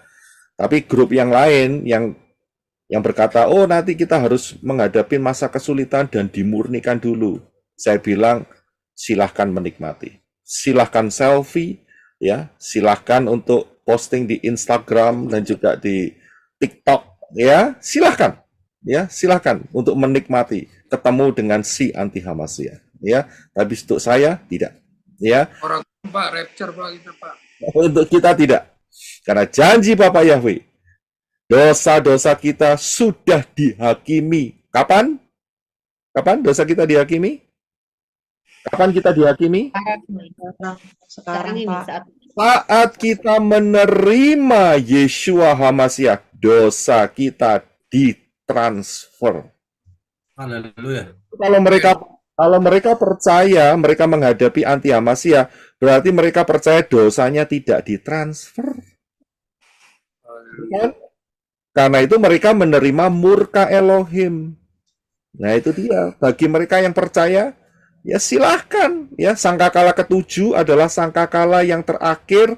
Tapi grup yang lain yang berkata, oh nanti kita harus menghadapi masa kesulitan dan dimurnikan dulu. Saya bilang silahkan menikmati, silahkan selfie, ya, silahkan untuk posting di Instagram dan juga di TikTok, ya, silahkan untuk menikmati ketemu dengan si anti Hamasiyah. Ya, tapi untuk saya tidak, ya. Orang Pak rapture Pak kita Pak. Untuk kita tidak, karena janji Bapak Yahweh, dosa-dosa kita sudah dihakimi. Kapan? Kapan dosa kita dihakimi? Kapan kita dihakimi? Sekarang Pak. Saat kita menerima Yeshua Hamasiyah, dosa kita ditransfer. Haleluya. Kalau mereka percaya, mereka menghadapi anti Hamasiyah, berarti mereka percaya dosanya tidak ditransfer. Kan? Karena itu mereka menerima murka Elohim. Nah itu dia. Bagi mereka yang percaya, ya silahkan. Ya, sangkakala ke-7 adalah sangkakala yang terakhir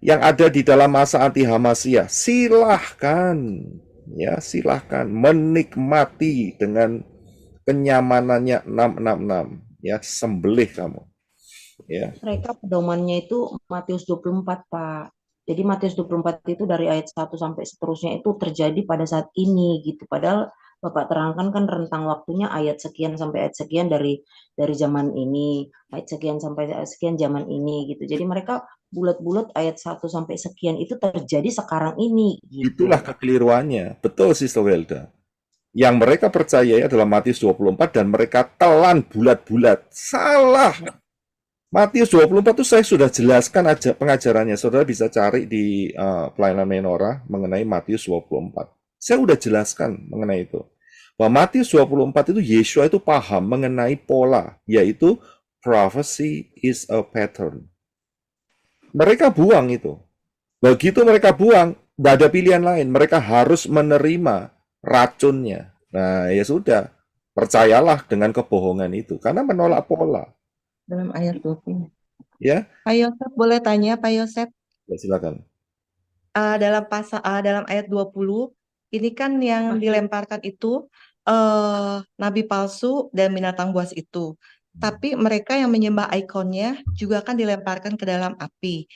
yang ada di dalam masa anti Hamasiyah. Silahkan. Ya, silahkan menikmati dengan kenyamanannya 666, ya, sembelih kamu. Ya. Mereka pedomannya itu Matius 24, Pak. Jadi Matius 24 itu dari ayat 1 sampai seterusnya itu terjadi pada saat ini gitu. Padahal Bapak terangkan kan rentang waktunya ayat sekian sampai ayat sekian dari zaman ini, ayat sekian sampai sekian zaman ini gitu. Jadi mereka bulat-bulat ayat 1 sampai sekian itu terjadi sekarang ini gitu. Itulah kekeliruannya. Betul Sister Welda. Yang mereka percaya adalah Matius 24 dan mereka telan bulat-bulat. Salah. Matius 24 itu saya sudah jelaskan aja pengajarannya. Saudara bisa cari di pelayanan Menora mengenai Matius 24. Saya sudah jelaskan mengenai itu. Bahwa Matius 24 itu Yeshua itu paham mengenai pola, yaitu prophecy is a pattern. Mereka buang itu. Begitu mereka buang, tidak ada pilihan lain. Mereka harus menerima racunnya. Nah, ya sudah. Percayalah dengan kebohongan itu. Karena menolak pola. Dalam ayat 20. Ya. Pak Yosef, boleh tanya Pak Yosef? Ya, silakan. Dalam ayat 20, ini kan yang dilemparkan itu nabi palsu dan binatang buas itu. Tapi mereka yang menyembah ikonnya juga kan dilemparkan ke dalam api.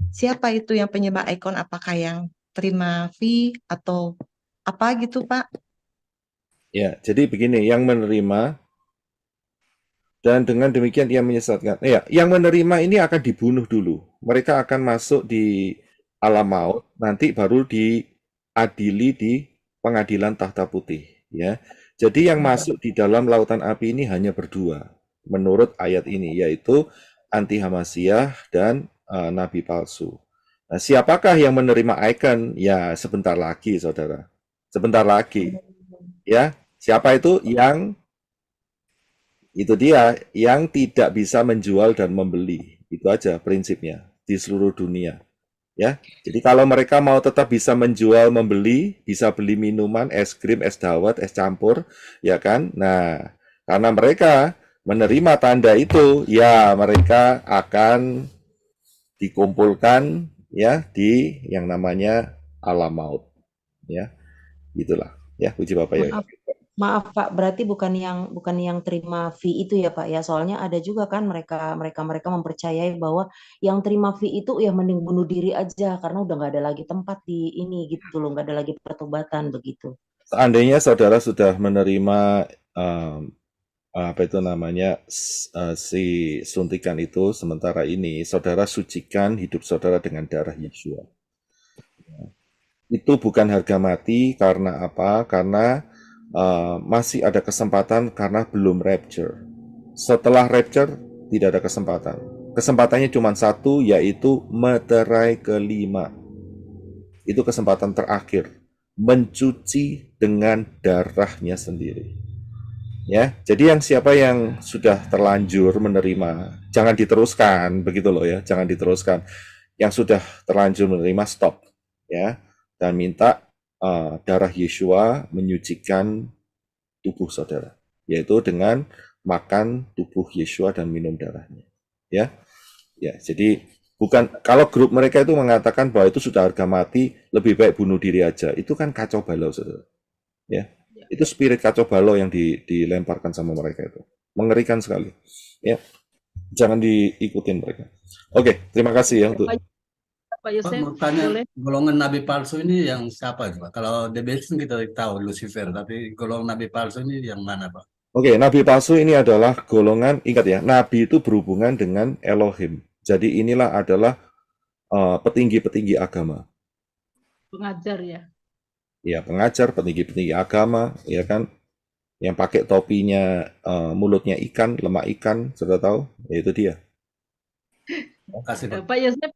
Siapa itu yang penyembah ikon? Apakah yang terima fee atau apa gitu, Pak? Ya, jadi begini, yang menerima dan dengan demikian ia menyesatkan. Ya, yang menerima ini akan dibunuh dulu. Mereka akan masuk di alam maut, nanti baru diadili di pengadilan tahta putih. Ya, jadi yang masuk di dalam lautan api ini hanya berdua, menurut ayat ini, yaitu anti Hamasyah dan nabi palsu. Nah, siapakah yang menerima icon? Ya, sebentar lagi, saudara. Sebentar lagi. Ya, siapa itu? Itu dia, yang tidak bisa menjual dan membeli. Itu aja prinsipnya di seluruh dunia. Ya, jadi kalau mereka mau tetap bisa menjual, membeli, bisa beli minuman, es krim, es dawet, es campur, ya kan? Nah, karena mereka menerima tanda itu, ya mereka akan dikumpulkan ya di yang namanya alam maut. Ya, itulah. Ya, puji Bapak ya. Maaf Pak, berarti bukan yang terima fee itu ya Pak ya. Soalnya ada juga kan mereka mempercayai bahwa yang terima fee itu ya mending bunuh diri aja karena udah nggak ada lagi tempat di ini gitu loh, nggak ada lagi pertobatan begitu. Seandainya saudara sudah menerima apa itu namanya si suntikan itu, sementara ini saudara sucikan hidup saudara dengan darah Yesua. Itu bukan harga mati karena apa? Karena masih ada kesempatan karena belum rapture. Setelah rapture tidak ada kesempatan. Kesempatannya cuma satu, yaitu meterai kelima. Itu kesempatan terakhir, mencuci dengan darahnya sendiri. Ya, jadi siapa yang sudah terlanjur menerima, jangan diteruskan, begitu loh ya, jangan diteruskan. Yang sudah terlanjur menerima stop, ya, dan minta darah Yesua menyucikan tubuh saudara, yaitu dengan makan tubuh Yesua dan minum darahnya. Ya, jadi bukan kalau grup mereka itu mengatakan bahwa itu sudah harga mati, lebih baik bunuh diri aja. Itu kan kacau balau saudara. Ya, itu spirit kacau balau yang dilemparkan sama mereka itu, mengerikan sekali. Ya, jangan diikutin mereka. Oke, terima kasih ya untuk. Pak mau tanya, golongan nabi palsu ini yang siapa Pak? Kalau DBS kita tahu Lucifer, tapi golongan nabi palsu ini yang mana Pak? Oke, nabi palsu ini adalah golongan, ingat ya, nabi itu berhubungan dengan Elohim. Jadi inilah adalah petinggi-petinggi agama. Pengajar ya. Ya, pengajar, petinggi-petinggi agama, ya kan, yang pakai topinya mulutnya ikan, lemak ikan, sudah tahu, ya itu dia. Kasih Pak. Pak Yosef,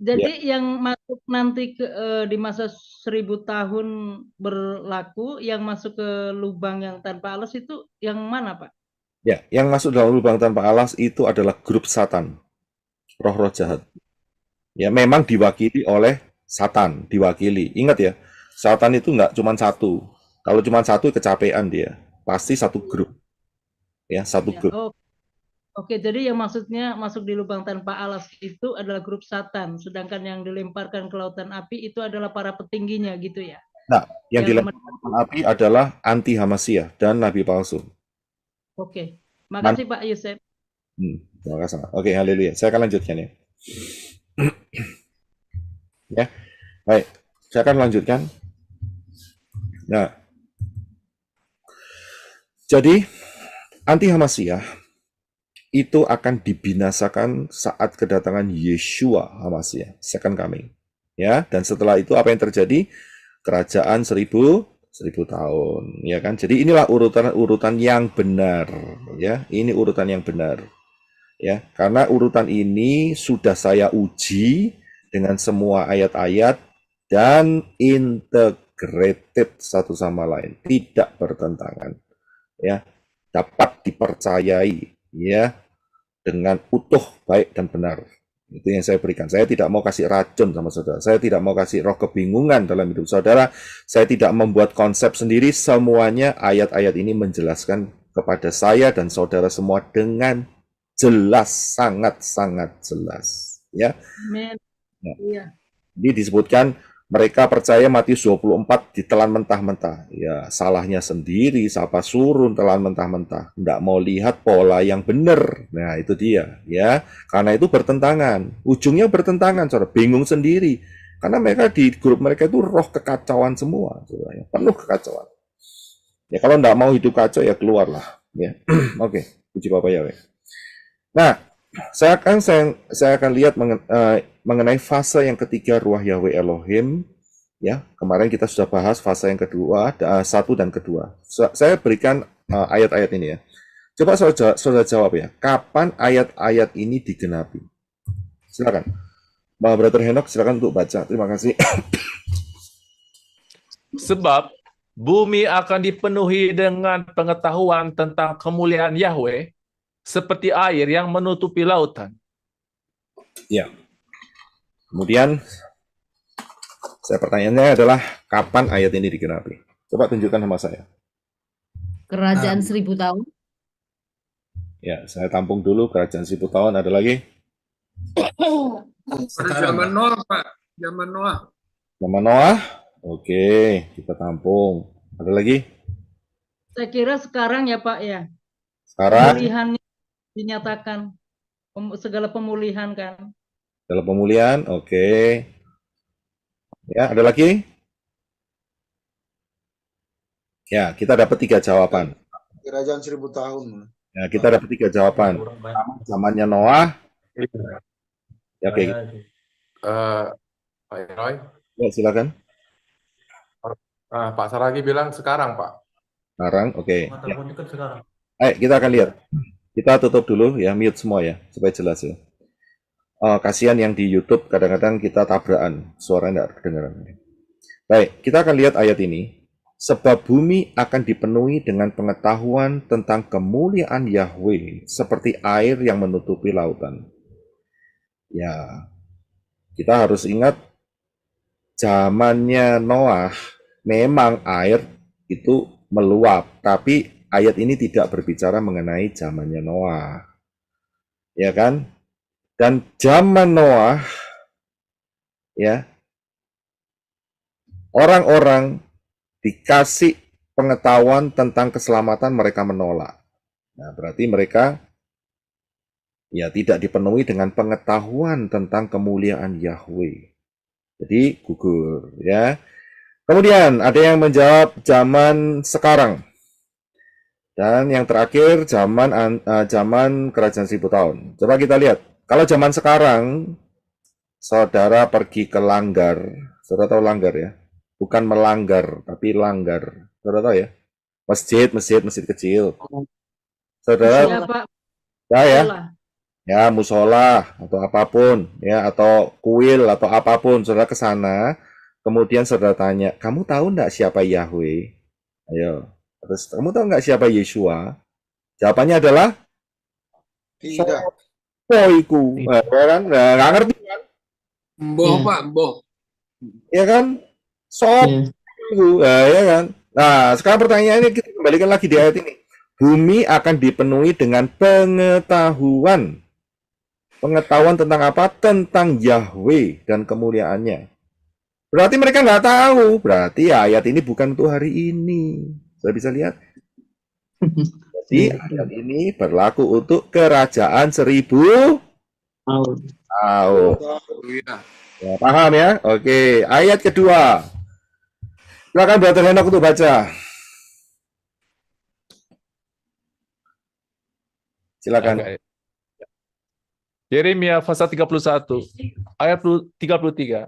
jadi yang masuk nanti di masa 1000 tahun berlaku, yang masuk ke lubang yang tanpa alas itu yang mana Pak? Ya, yang masuk dalam lubang tanpa alas itu adalah grup Satan, roh-roh jahat. Ya, memang diwakili oleh Satan, diwakili. Ingat ya, Satan itu nggak cuma satu. Kalau cuma satu kecapean dia, pasti satu grup. Ya, satu grup. Oke, jadi yang maksudnya masuk di lubang tanpa alas itu adalah grup Satan, sedangkan yang dilemparkan ke lautan api itu adalah para petingginya gitu ya? Nah, yang dilemparkan ke lautan api adalah anti Hamasyah dan nabi palsu. Oke, makasih Pak Yosef. Terima kasih. Oke, haleluya. Saya akan lanjutkan ya. Ya, baik. Saya akan lanjutkan. Nah, jadi anti Hamasyah itu akan dibinasakan saat kedatangan Yeshua Hamasyah, second coming. Ya, dan setelah itu apa yang terjadi? Kerajaan 1000 tahun, ya kan? Jadi inilah urutan yang benar, ya. Ini urutan yang benar. Ya, karena urutan ini sudah saya uji dengan semua ayat-ayat dan integrated satu sama lain, tidak bertentangan. Ya, dapat dipercayai, ya, dengan utuh, baik dan benar. Itu yang saya berikan. Saya tidak mau kasih racun sama saudara. Saya tidak mau kasih roh kebingungan dalam hidup saudara. Saya tidak membuat konsep sendiri. Semuanya ayat-ayat ini menjelaskan kepada saya dan saudara semua dengan jelas, sangat-sangat jelas. Ya. Amin. Nah, iya. Ini disebutkan mereka percaya Matius 24 ditelan mentah-mentah. Ya, salahnya sendiri, siapa suruh telan mentah-mentah. Nggak mau lihat pola yang benar. Nah, itu dia. Ya, karena itu bertentangan. Ujungnya bertentangan, saudara. Bingung sendiri. Karena mereka di grup mereka itu roh kekacauan semua. Saudara. Penuh kekacauan. Ya, kalau nggak mau hidup kacau, ya keluarlah. Ya. Oke, puji Bapak Yahweh. Nah, saya akan lihat mengenai fase yang ketiga Ruah Yahweh Elohim. Ya, kemarin kita sudah bahas fase yang kedua, 1 dan kedua. Saya berikan ayat-ayat ini ya. Coba saudara jawab ya, kapan ayat-ayat ini digenapi? Silakan. Bang Brother Henok, silakan untuk baca. Terima kasih. Sebab bumi akan dipenuhi dengan pengetahuan tentang kemuliaan Yahweh seperti air yang menutupi lautan. Ya. Kemudian, pertanyaannya adalah kapan ayat ini digenapi? Coba tunjukkan sama saya. Kerajaan 1000 tahun. Ya, saya tampung dulu kerajaan 1000 tahun. Ada lagi? Pada zaman Noah, Pak. Zaman Noah. Zaman Noah? Oke, kita tampung. Ada lagi? Saya kira sekarang ya Pak ya. Sekarang? Pemulihannya dinyatakan. Segala pemulihan kan. Dalam pemulihan, oke. Ya, ada lagi? Ya, kita dapat 3 jawaban. Kerajaan 1000 tahun. Ya, kita dapat 3 jawaban. Zamannya Noah. Ya, oke. Pak Roy, Ya, silakan. Pak Saragi bilang sekarang, Pak. Sekarang, oke. Ya. Ayo, kita akan lihat. Kita tutup dulu ya, mute semua ya, supaya jelas ya. Kasihan yang di YouTube kadang-kadang kita tabrakan, suaranya tidak kedengaran. Baik, kita akan lihat ayat ini. Sebab bumi akan dipenuhi dengan pengetahuan tentang kemuliaan Yahweh seperti air yang menutupi lautan. Ya, kita harus ingat zamannya Noah memang air itu meluap, tapi ayat ini tidak berbicara mengenai zamannya Noah. Ya kan? Dan zaman Noah ya, orang-orang dikasih pengetahuan tentang keselamatan, mereka menolak. Nah, berarti mereka ya tidak dipenuhi dengan pengetahuan tentang kemuliaan Yahweh. Jadi gugur ya. Kemudian ada yang menjawab zaman sekarang. Dan yang terakhir zaman kerajaan 1000 tahun. Coba kita lihat. Kalau zaman sekarang saudara pergi ke Langgar. Saudara tahu Langgar ya? Bukan melanggar, tapi langgar. Saudara tahu ya? Masjid kecil. Saudara, Ya Pak. ya, ya musola atau apapun, ya atau kuil atau apapun. Saudara ke sana, kemudian saudara tanya, kamu tahu enggak siapa Yahweh? Ayo, terus kamu tahu enggak siapa Yeshua? Jawabannya adalah Tidak. Soiku, ya kan? Nah, nggak ngerti kan? Mboh, Pak, mboh. Ya kan? Ya kan? Nah, sekarang pertanyaannya kita kembalikan lagi di ayat ini. Bumi akan dipenuhi dengan pengetahuan. Pengetahuan tentang apa? Tentang Yahweh dan kemuliaannya. Berarti mereka nggak tahu. Berarti ayat ini bukan untuk hari ini. Saya bisa lihat. Jadi ayat ini berlaku untuk kerajaan 1000 tahun. Ya, paham ya? Oke, ayat kedua. Silakan Brother Henok untuk baca. Silakan. Yeremia pasal 31 ayat 33.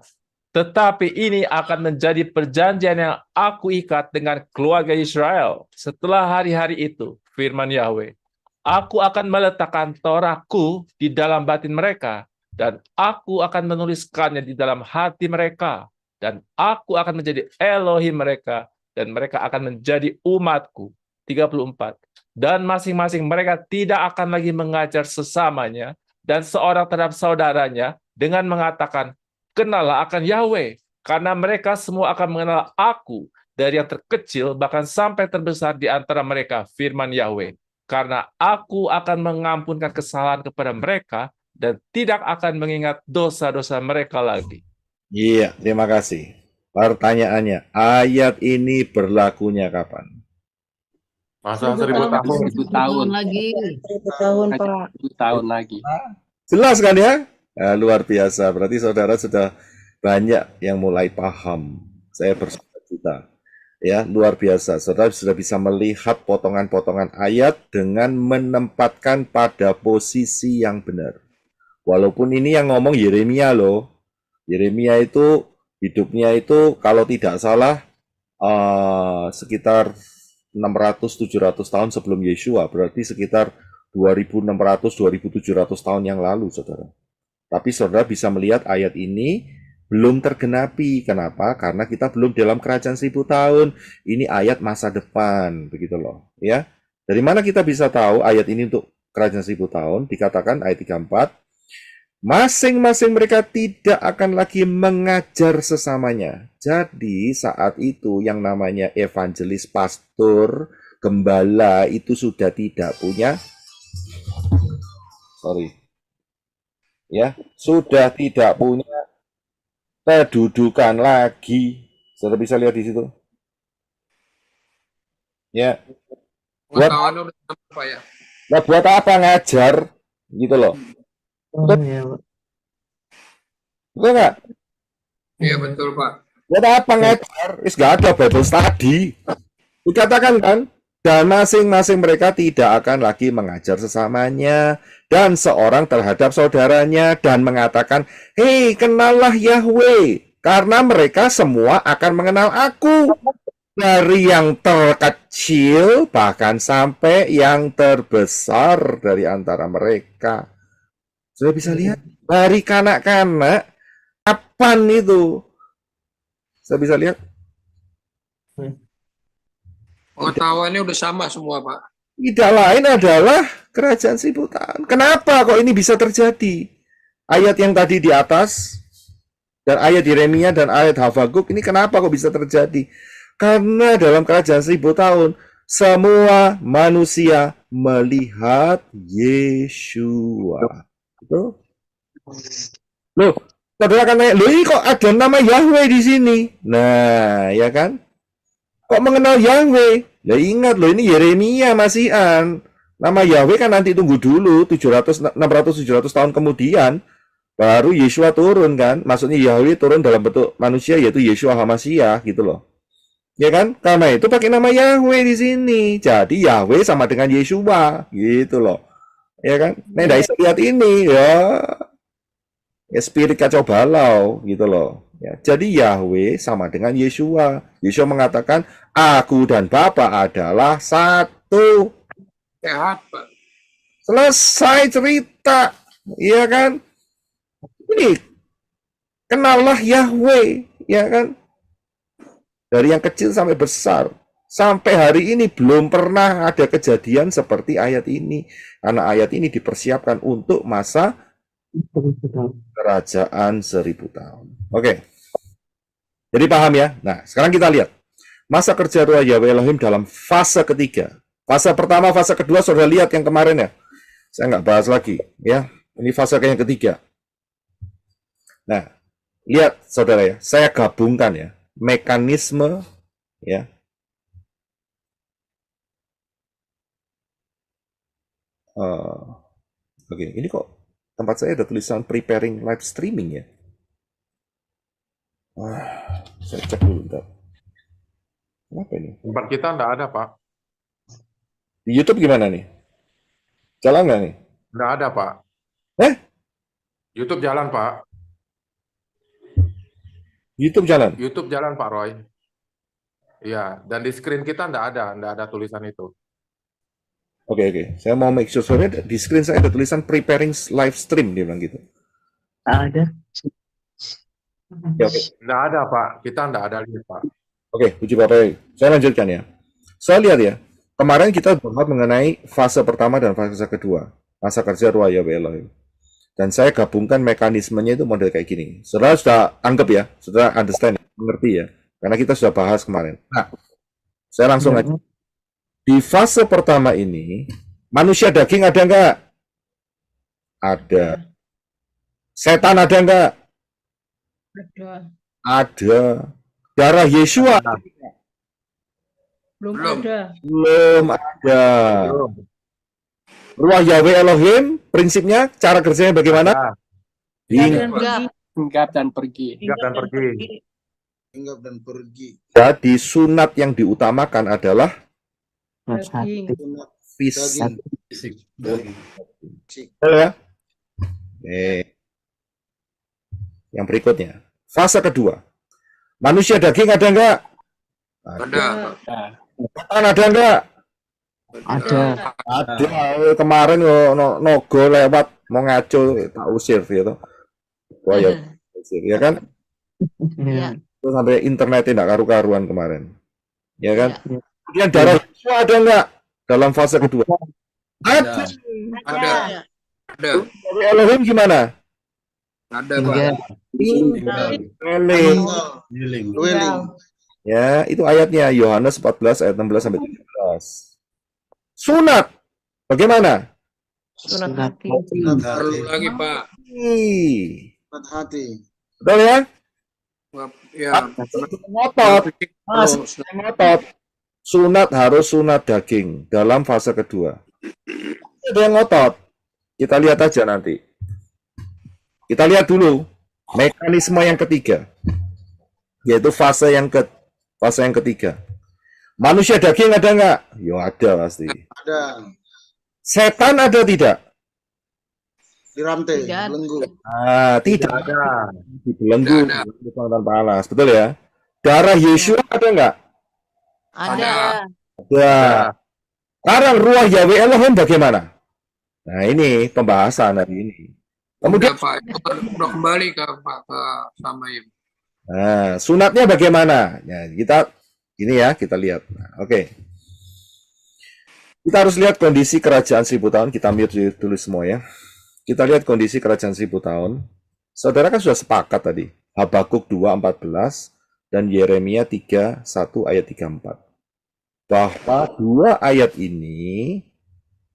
Tetapi ini akan menjadi perjanjian yang aku ikat dengan keluarga Israel setelah hari-hari itu, firman Yahweh. Aku akan meletakkan Torahku di dalam batin mereka, dan aku akan menuliskannya di dalam hati mereka, dan aku akan menjadi Elohim mereka, dan mereka akan menjadi umatku. 34. Dan masing-masing mereka tidak akan lagi mengajar sesamanya, dan seorang terhadap saudaranya, dengan mengatakan, kenallah akan Yahweh, karena mereka semua akan mengenal aku, dari yang terkecil bahkan sampai terbesar di antara mereka, firman Yahweh. Karena aku akan mengampunkan kesalahan kepada mereka, dan tidak akan mengingat dosa-dosa mereka lagi. Iya, terima kasih. Pertanyaannya, ayat ini berlakunya kapan? Masa 1000 tahun. 1000 tahun lagi. 1000 tahun, Pak. 1000 tahun lagi. Jelas kan ya? Nah, luar biasa. Berarti saudara sudah banyak yang mulai paham. Saya bersuka-cita. Ya, luar biasa. Saudara sudah bisa melihat potongan-potongan ayat dengan menempatkan pada posisi yang benar. Walaupun ini yang ngomong Yeremia loh. Yeremia itu hidupnya itu kalau tidak salah sekitar 600-700 tahun sebelum Yeshua, berarti sekitar 2600-2700 tahun yang lalu, saudara. Tapi saudara bisa melihat ayat ini belum tergenapi. Kenapa? Karena kita belum dalam kerajaan 1000 tahun. Ini ayat masa depan, begitu loh. Ya, dari mana kita bisa tahu ayat ini untuk kerajaan 1000 tahun? Dikatakan ayat 34, masing-masing mereka tidak akan lagi mengajar sesamanya. Jadi saat itu yang namanya evangelis, pastor, gembala itu sudah tidak punya, sudah tidak punya kedudukan lagi. Sudah bisa lihat di situ. Ya. Buat apa ya? Nah, buat apa ngajar? Gitu loh. Iya, Pak. Betul nggak? Iya betul Pak. Buat apa ngajar? Nggak ada Bible study. Dikatakan kan, dan masing-masing mereka tidak akan lagi mengajar sesamanya dan seorang terhadap saudaranya dan mengatakan, hei, kenallah Yahweh, karena mereka semua akan mengenal aku, dari yang terkecil bahkan sampai yang terbesar dari antara mereka. Sudah bisa lihat dari kanak-kanak kapan itu? Saya bisa lihat. Pengetahuannya udah sama semua Pak. Tidak lain adalah kerajaan 1000 tahun. Kenapa kok ini bisa terjadi? Ayat yang tadi di atas dan ayat Yeremia dan ayat Habakuk ini kenapa kok bisa terjadi? Karena dalam kerajaan 1000 tahun semua manusia melihat Yeshua. Betul? Loh, saudara kan nanya, loh ini kok ada nama Yahweh di sini? Nah, ya kan? Kok mengenal Yahweh? Ya ingat loh, ini Yeremia masihan. Nama Yahweh kan nanti tunggu dulu 600-700 tahun kemudian baru Yeshua turun kan? Maksudnya Yahweh turun dalam bentuk manusia yaitu Yeshua HaMashiach gitu loh. Ya kan? Karena itu pakai nama Yahweh di sini. Jadi Yahweh sama dengan Yeshua gitu loh. Ya kan? Nah, dari lihat ini ya spirit kacau balau gitu loh. Ya, jadi Yahweh sama dengan Yeshua. Yeshua mengatakan, aku dan Bapa adalah satu. Sehat Pak. Selesai cerita. Iya kan? Ini kenallah Yahweh, ya kan? Dari yang kecil sampai besar. Sampai hari ini belum pernah ada kejadian seperti ayat ini. Karena ayat ini dipersiapkan untuk masa kerajaan 1000 tahun. Oke. Jadi paham ya? Nah, sekarang kita lihat. Masa kerja Ruah Yahweh Elohim dalam fase ketiga. Fase pertama, fase kedua, sudah lihat yang kemarin ya. Saya nggak bahas lagi. Ya, ini fase yang ketiga. Nah, lihat saudara ya. Saya gabungkan ya. Mekanisme ya. Oke, ini kok tempat saya ada tulisan preparing live streaming ya. Saya cek dulu bentar. Kenapa ini? Tempat kita nggak ada, Pak. Di YouTube gimana nih? Jalan nggak nih? Nggak ada, Pak. YouTube jalan, Pak. YouTube jalan? YouTube jalan, Pak Roy. Iya, dan di screen kita nggak ada tulisan itu. Oke. Saya mau make sure soalnya di screen saya ada tulisan preparing live stream, dia bilang gitu. Ada. Ya, oke. Nggak ada, Pak. Kita nggak ada lihat, Pak. Oke, puji Bapak. Saya lanjutkan ya. Saya lihat ya, kemarin kita bahas mengenai fase pertama dan fase kedua. Masa kerja Ruah Yahweh Elohim. Dan saya gabungkan mekanismenya itu model kayak gini. Saudara sudah anggap ya, saudara understand, mengerti ya. Karena kita sudah bahas kemarin. Nah, saya langsung aja. Di fase pertama ini, manusia daging ada nggak? Ada. Setan ada nggak? Ada. Darah Yeshua? Belum ada. Belum ada. Ruah Yahweh Elohim, prinsipnya, cara kerjanya bagaimana? Hinggap dan pergi. Hinggap dan pergi. Jadi sunat yang diutamakan adalah fisik. Ya. Yang berikutnya, fase kedua. Manusia daging ada nggak? Ada. Setan ada enggak? Ada. Ada. Kemarin Nogo lewat mau ngaco tak usir gitu. Wah ya usir ya kan? Iya. Terus sampai internetnya enggak karu-karuan kemarin. Ya kan? Iya. Kemudian darah Yesus ada enggak dalam fase kedua? Ada. Ada. Ada. Dari Elohim gimana? Ada, Pak. Dwelling. Ya, itu ayatnya Yohanes 14 ayat 16 sampai 17. Sunat. Bagaimana? Sunat hati. Perlu lagi, Pak. Sunat hati. Betul ya? Ya. Ngotot. Ngotot. Sunat harus sunat daging dalam fase kedua. Ada yang ngotot. Kita lihat aja nanti. Kita lihat dulu mekanisme yang ketiga, yaitu fase yang ketiga. Manusia daging ada nggak? Ya ada pasti. Ada. Setan ada tidak? Di rantai, Tidak. belenggu. Tidak ada. Dibelenggu tangan panas, betul ya? Darah Yesua ada nggak? Ada. Ada. Sekarang ruah Yahweh Elohim bagaimana? Nah ini pembahasan hari ini. Kemudian Pak, udah kembali ke Pak ke Samaim. nah, sunatnya bagaimana? Nah, kita lihat. Nah, oke. Kita harus lihat kondisi kerajaan 1000 tahun. Kita mute dulu semua ya. Kita lihat kondisi kerajaan 1000 tahun. Saudara kan sudah sepakat tadi. Habakuk 2:14 dan Yeremia 3:1 ayat 3:4. Bahwa dua ayat ini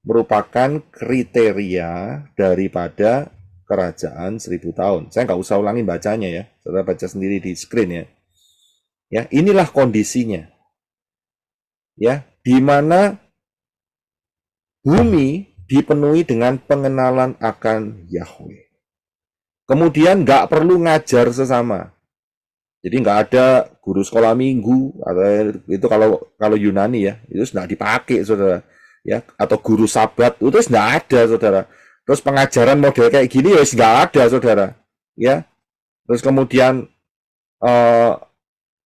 merupakan kriteria daripada kerajaan 1000 tahun. Saya nggak usah ulangin bacanya ya. Saudara baca sendiri di screen ya. Ya, inilah kondisinya. Ya, di mana bumi dipenuhi dengan pengenalan akan Yahweh. Kemudian nggak perlu ngajar sesama. Jadi nggak ada guru sekolah minggu atau itu kalau Yunani ya, itu nggak dipakai saudara. Ya, atau guru sabat itu nggak ada saudara. Terus pengajaran model kayak gini ya nggak ada saudara. Ya, terus kemudian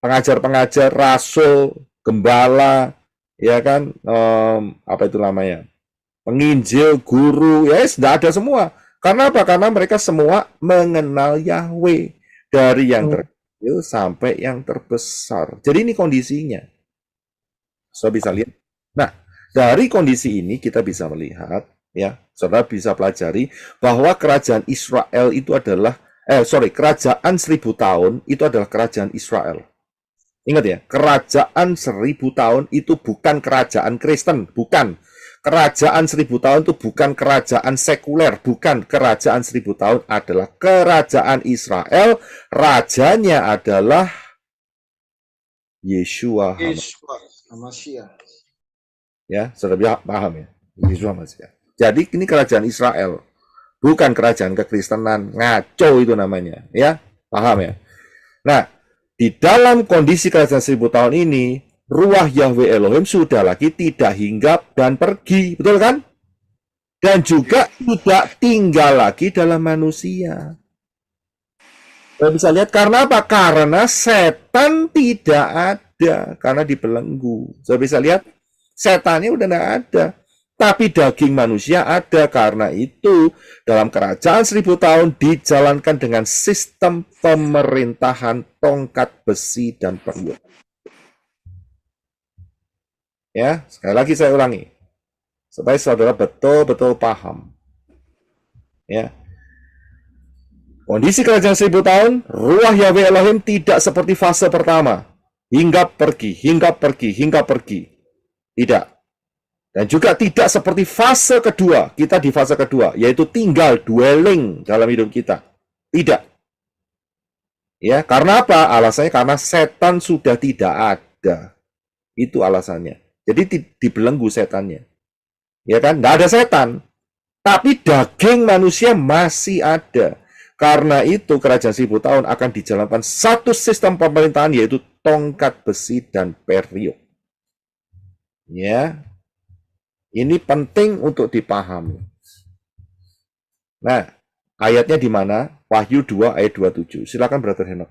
pengajar-pengajar, rasul, gembala, ya kan, apa itu namanya, penginjil, guru, ya nggak ada semua. Karena apa? Karena mereka semua mengenal Yahweh dari yang terkecil sampai yang terbesar. Jadi ini kondisinya. So bisa lihat. Nah, dari kondisi ini kita bisa melihat, ya, saudara bisa pelajari bahwa kerajaan Israel itu adalah, kerajaan 1000 tahun itu adalah kerajaan Israel. Ingat ya, kerajaan 1000 tahun itu bukan kerajaan Kristen, bukan. Kerajaan 1000 tahun itu bukan kerajaan sekuler, bukan. Kerajaan 1000 tahun adalah kerajaan Israel, rajanya adalah Yeshua HaMashiach. Ya, saudara paham ya? Yeshua HaMashiach. Jadi ini kerajaan Israel, bukan kerajaan kekristenan, ngaco itu namanya, ya, paham ya? Nah, di dalam kondisi kerajaan 1000 tahun ini, ruah Yahweh Elohim sudah lagi tidak hinggap dan pergi, betul kan? Dan juga tidak tinggal lagi dalam manusia. Kita bisa lihat karena apa? Karena setan tidak ada, karena dibelenggu. Saya bisa lihat setannya udah tidak ada. Tapi daging manusia ada, karena itu dalam kerajaan 1000 tahun dijalankan dengan sistem pemerintahan tongkat besi dan periuk. Ya, sekali lagi saya ulangi, supaya saudara betul-betul paham. Ya, kondisi kerajaan 1000 tahun, ruah Yahweh Elohim tidak seperti fase pertama, hinggap pergi, hinggap pergi, hinggap pergi. Tidak. Dan juga tidak seperti fase kedua, kita di fase kedua, yaitu tinggal, dwelling dalam hidup kita. Tidak. Ya, karena apa? Alasannya karena setan sudah tidak ada. Itu alasannya. Jadi dibelenggu setannya. Ya kan? Nggak ada setan. Tapi daging manusia masih ada. Karena itu kerajaan 1000 tahun akan dijalankan satu sistem pemerintahan, yaitu tongkat besi dan periuk. Ya. Ini penting untuk dipahami. Nah, ayatnya di mana? Wahyu 2 ayat 27. Silakan Brother Henok.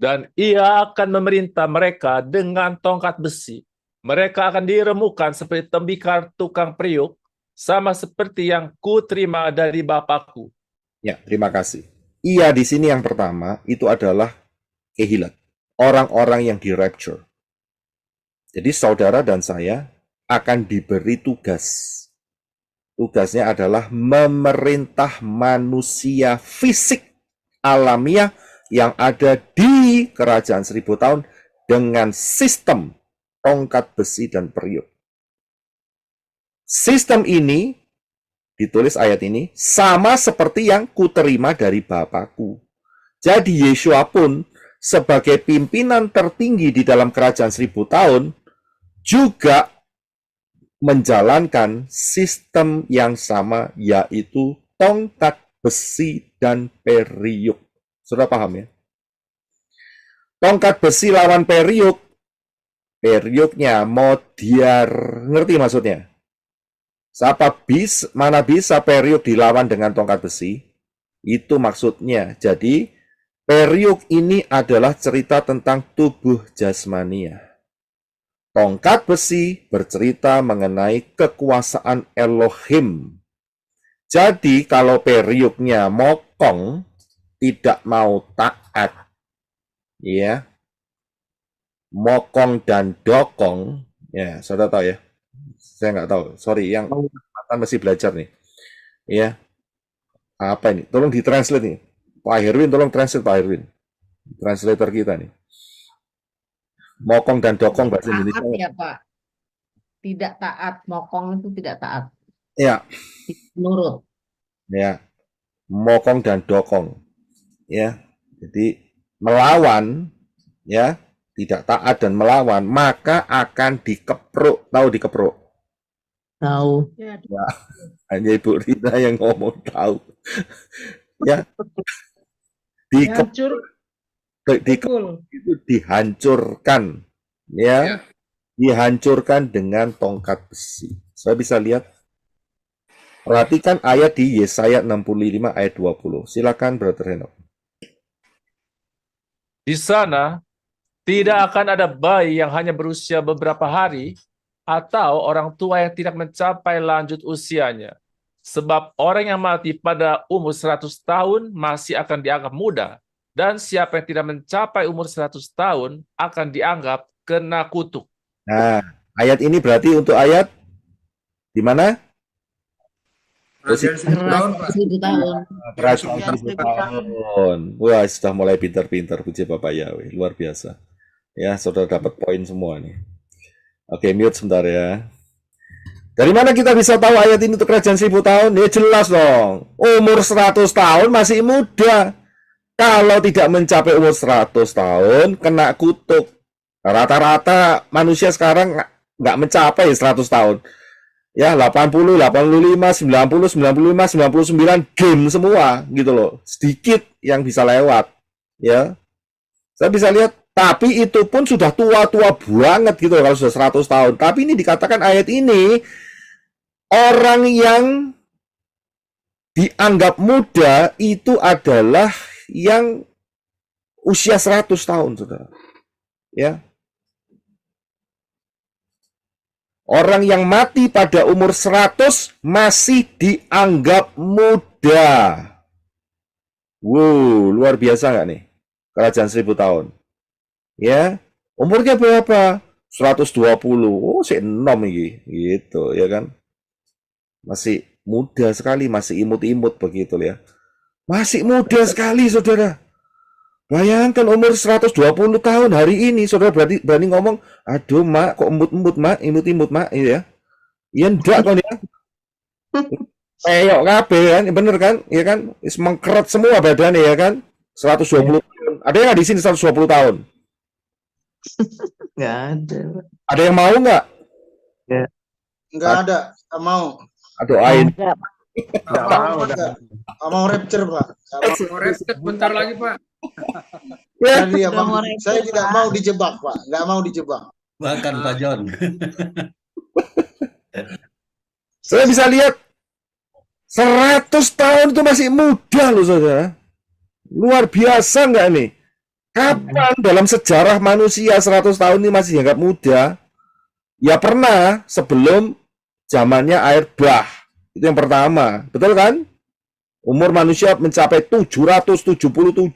Dan ia akan memerintah mereka dengan tongkat besi. Mereka akan diremukkan seperti tembikar tukang periuk, sama seperti yang kuterima dari Bapakku. Ya, terima kasih. Ia di sini yang pertama itu adalah kehilat. Orang-orang yang di rapture. Jadi saudara dan saya akan diberi tugas. Tugasnya adalah memerintah manusia fisik alamiah yang ada di kerajaan 1000 tahun dengan sistem tongkat besi dan periuk. Sistem ini, ditulis ayat ini, sama seperti yang kuterima dari Bapakku. Jadi Yeshua pun sebagai pimpinan tertinggi di dalam kerajaan 1000 tahun juga menjalankan sistem yang sama, yaitu tongkat besi dan periuk. Sudah paham ya? Tongkat besi lawan periuk, periuknya modiar, ngerti maksudnya? Mana bisa periuk dilawan dengan tongkat besi? Itu maksudnya. Jadi, periuk ini adalah cerita tentang tubuh jasmania. Tongkat besi bercerita mengenai kekuasaan Elohim. Jadi kalau periuknya mokong, tidak mau taat, ya, mokong dan dokong, ya, saudara tahu ya? Saya nggak tahu, sorry, yang masih belajar nih, ya. Apa ini? Tolong ditranslate nih, Pak Herwin, tolong translate Pak Herwin, translator kita nih. Mokong dan dokong bahasa Indonesia. Taat ya Pak. Tidak taat. Mokong itu tidak taat. Ya. Nurut. Ya. Mokong dan dokong. Ya. Jadi melawan, ya, tidak taat dan melawan, maka akan dikepruk. Tahu dikepruk? Tahu. Ya. Hanya Ibu Rita yang ngomong tahu. Ya. Dikepruk. Itu dihancurkan, ya, dihancurkan dengan tongkat besi. Saya bisa lihat, perhatikan ayat di Yesaya 65 ayat 20. Silakan Brother Henok. Di sana tidak akan ada bayi yang hanya berusia beberapa hari atau orang tua yang tidak mencapai lanjut usianya. Sebab orang yang mati pada umur 100 tahun masih akan dianggap muda. Dan siapa yang tidak mencapai umur 100 tahun akan dianggap kena kutuk. Nah, ayat ini berarti untuk ayat di mana? Kerajaan 1000 tahun. Kerajaan 1000 tahun. Wah, sudah mulai pintar-pintar, puji Bapak Yahweh, luar biasa. Ya, saudara dapat poin semua nih. Oke, mute sebentar ya. Dari mana kita bisa tahu ayat ini untuk kerajaan 1000 tahun? Ya jelas dong. Umur 100 tahun masih muda. Kalau tidak mencapai umur 100 tahun, kena kutuk. Rata-rata manusia sekarang nggak mencapai 100 tahun. Ya, 80, 85, 90, 95, 99, game semua gitu loh. Sedikit yang bisa lewat. Ya, saya bisa lihat, tapi itu pun sudah tua-tua banget gitu loh, kalau sudah 100 tahun. Tapi ini dikatakan ayat ini, orang yang dianggap muda itu adalah yang usia 100 tahun, saudara. Ya. Orang yang mati pada umur 100 masih dianggap muda. Wow, luar biasa nggak nih? Kerajaan 1000 tahun. Ya, umurnya berapa? 120. Oh, si enom ini. Gitu, ya kan? Masih muda sekali, masih imut-imut begitu ya. Masih muda sekali, saudara. Bayangkan umur 120 tahun hari ini, saudara berani ngomong, aduh mak, kok embut-embut mak, imut-imut mak, ya. Iya enggak kan ya. Peyok kabeh kan, bener kan? Ya kan? Is mengkeret semua badannya ya kan? 120 tahun. Ada yang di sini 120 tahun? Nggak ada. Ada yang mau nggak? Ya. Nggak ada, nggak mau. Doain. Nggak mau, nggak mau rapture Pak. Mau rapture bentar lagi Pak. Ya, saya tidak mau dijebak Pak, nggak mau dijebak. Bahkan Pak John. Saya bisa lihat 100 tahun itu masih muda loh saudara. Luar biasa nggak nih? Kapan dalam sejarah manusia 100 tahun ini masih dianggap muda? Ya pernah, sebelum zamannya air bah. Itu yang pertama. Betul kan? Umur manusia mencapai 777,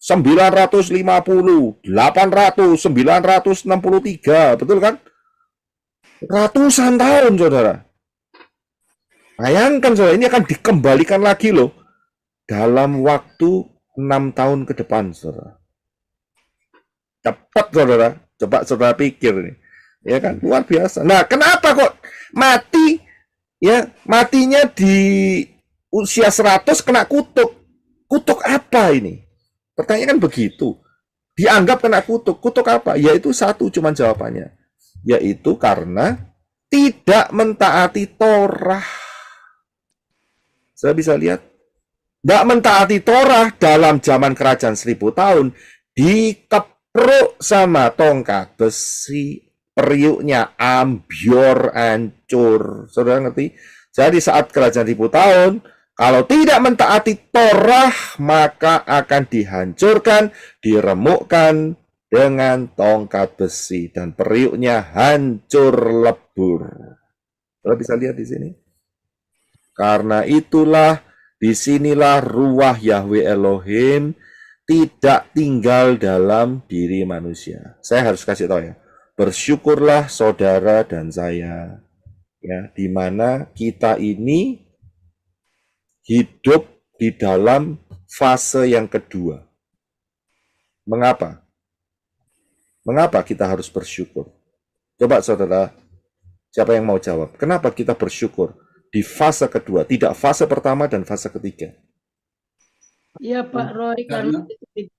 950, 800, 963. Betul kan? Ratusan tahun, saudara. Bayangkan, saudara, ini akan dikembalikan lagi loh. Dalam waktu 6 tahun ke depan, saudara. Cepat, saudara. Coba saudara pikir nih. Ya kan? Luar biasa. Nah, kenapa kok mati? Ya, matinya di usia 100 kena kutuk. Kutuk apa ini? Pertanyaan kan begitu. Dianggap kena kutuk. Kutuk apa? Yaitu satu cuman jawabannya. Yaitu karena tidak mentaati Torah. Saya bisa lihat. Tidak mentaati Torah dalam zaman kerajaan 1000 tahun. Dikepruk sama tongkat besi. Periuknya ambior, hancur. Saudara ngerti? Jadi saat kerajaan 1000 tahun, kalau tidak mentaati Torah, maka akan dihancurkan, diremukkan dengan tongkat besi. Dan periuknya hancur lebur. Saudara bisa lihat di sini. Karena itulah, disinilah ruah Yahweh Elohim tidak tinggal dalam diri manusia. Saya harus kasih tahu ya. Bersyukurlah saudara dan saya, ya, di mana kita ini hidup di dalam fase yang kedua. Mengapa? Mengapa kita harus bersyukur? Coba saudara, siapa yang mau jawab? Kenapa kita bersyukur di fase kedua, tidak fase pertama dan fase ketiga? Iya Pak Roy, Karena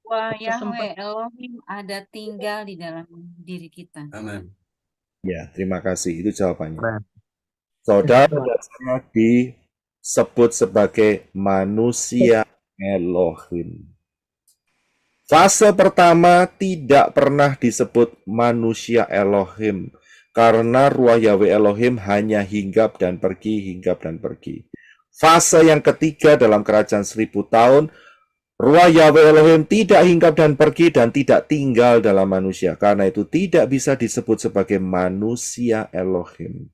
Wah, Yahweh Elohim ada tinggal di dalam diri kita. amin. Ya, terima kasih. Itu jawabannya. Saudara dan saya disebut sebagai manusia Elohim. Fase pertama tidak pernah disebut manusia Elohim. Karena ruah Yahweh Elohim hanya hinggap dan pergi, hinggap dan pergi. Fase yang ketiga dalam kerajaan 1000 tahun, ruah Yahweh Elohim tidak hinggap dan pergi dan tidak tinggal dalam manusia. Karena itu tidak bisa disebut sebagai manusia Elohim.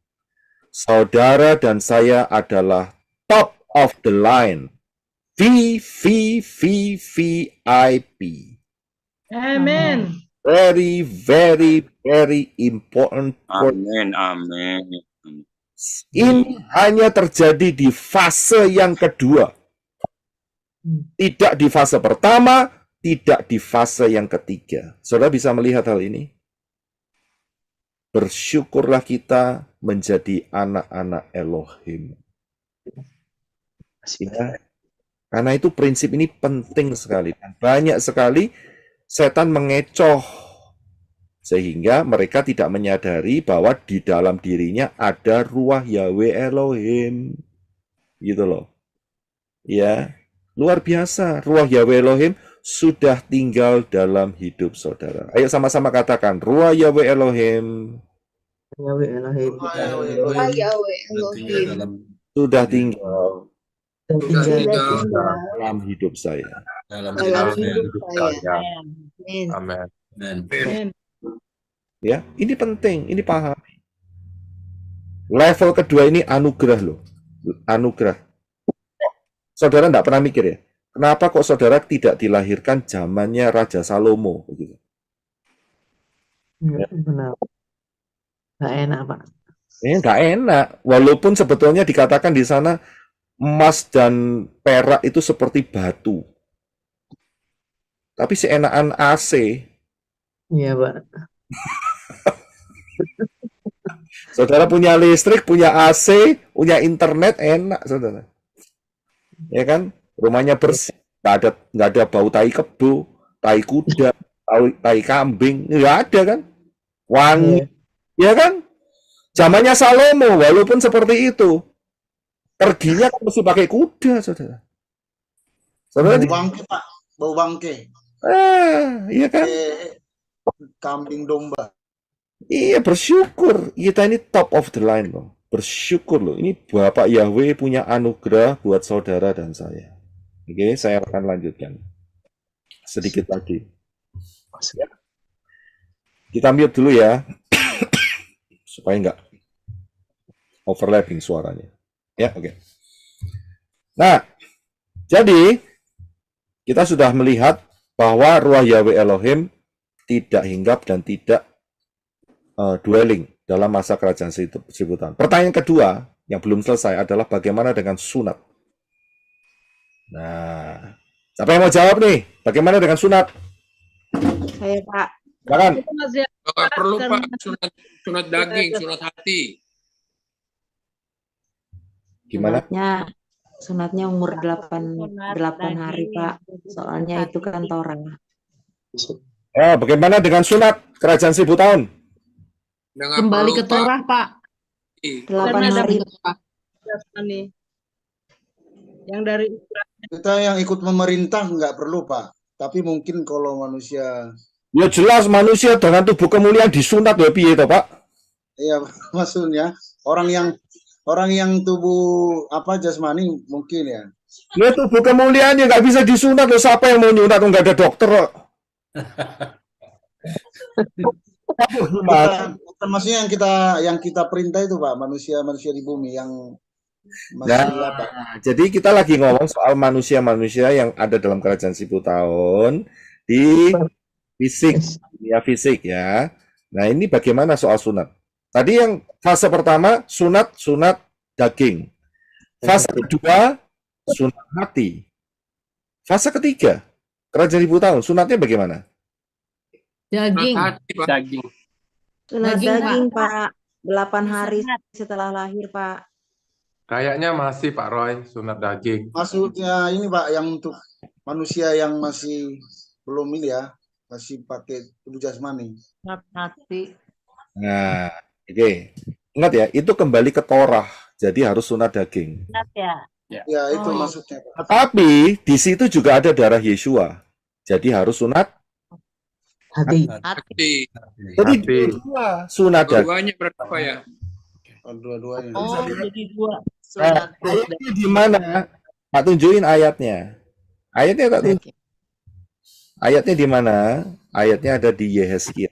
Saudara dan saya adalah top of the line. VVVVIP. Amen. Very, very, very important. Amin, amin. Ini hanya terjadi di fase yang kedua. Tidak di fase pertama, tidak di fase yang ketiga. Saudara bisa melihat hal ini? Bersyukurlah kita menjadi anak-anak Elohim. Ya. Karena itu prinsip ini penting sekali. Dan banyak sekali setan mengecoh. Sehingga mereka tidak menyadari bahwa di dalam dirinya ada ruah Yahweh Elohim. Gitu loh. Ya. Luar biasa, ruah Yahweh Elohim sudah tinggal dalam hidup saudara. Ayo sama-sama katakan, ruah Yahweh Elohim. Yahweh Elohim. Sudah tinggal Tinggal dalam hidup saya. Dalam hidup saya. Amin. Amin. Ya, ini penting, ini pahami. Level kedua ini anugerah loh. Anugerah. Saudara enggak pernah mikir ya? Kenapa kok saudara tidak dilahirkan zamannya Raja Salomo begitu? benar. Nggak enak, Pak. Enggak enak. Walaupun sebetulnya dikatakan di sana emas dan perak itu seperti batu. Tapi seenakan AC. Iya, Pak. Saudara punya listrik, punya AC, punya internet, enak saudara. Ya kan? Rumahnya bersih, nggak ada bau tai kebo, tai kuda, tai kambing, nggak ada kan? Wangi, ya kan? Zamannya Salomo, walaupun seperti itu, perginya kan mesti pakai kuda, saudara. Saudara, Bau bangke Pak, bau bangke. Iya kan? Kambing domba. Iya, bersyukur. Kita ini top of the line loh. Bersyukur loh. Ini Bapak Yahweh punya anugerah buat saudara dan saya. Oke, saya akan lanjutkan sedikit lagi. Ya. Kita mute dulu ya, supaya nggak overlapping suaranya. Ya, oke. Nah, jadi kita sudah melihat bahwa ruah Yahweh Elohim tidak hinggap dan tidak dwelling dalam masa kerajaan 1000 tahun. Pertanyaan kedua yang belum selesai adalah bagaimana dengan sunat? Nah, siapa yang mau jawab nih? Bagaimana dengan sunat? Saya, Pak. Silakan. Nggak perlu Pak, sunat daging, sunat hati. Gimana? Sunatnya umur 8 hari, Pak. Soalnya itu kan Torah. Bagaimana dengan sunat kerajaan 1000 tahun? Kembali ke Torah, Pak. 8 hari. Yang dari Kita yang ikut memerintah nggak perlu, Pak. Tapi mungkin kalau manusia, Ya jelas manusia dengan tubuh kemuliaan disunat ya piye toh, Pak? iya maksudnya orang yang tubuh jasmani mungkin ya. Ya tubuh kemuliaan ya nggak bisa disunat loh. Siapa yang mau nyunat? Nggak ada dokter kok. Bukan maksudnya yang kita perintah itu, Pak, manusia di bumi yang masih jadi kita lagi ngomong soal manusia-manusia yang ada dalam kerajaan 1000 tahun di fisik ya. Nah, ini bagaimana soal sunat? Tadi yang fase pertama sunat daging. Fase kedua sunat hati. Fase ketiga kerajaan 1000 tahun sunatnya bagaimana? Daging. Daging. Sunat Daging, daging, Pak. 8 hari setelah lahir, Pak. Kayaknya masih Pak Roy, sunat daging. Maksudnya ini, Pak, yang untuk manusia yang masih belum ini ya, masih pakai tubuh jasmani. Hati. Nah, oke. Ingat ya, itu kembali ke Torah. Jadi harus sunat daging. Ingat ya. Ya, itu maksudnya, Pak. Tetapi di situ juga ada darah Yesua. Jadi harus sunat Hati. Jadi dua sunat daging. Dua-duanya berapa ya? Dua-duanya. Jadi 2. Nah, ayatnya di mana? Tak tunjukin ayatnya. Ayatnya tak tunjuk. Ayatnya di mana? Ayatnya ada di Yehezkiel.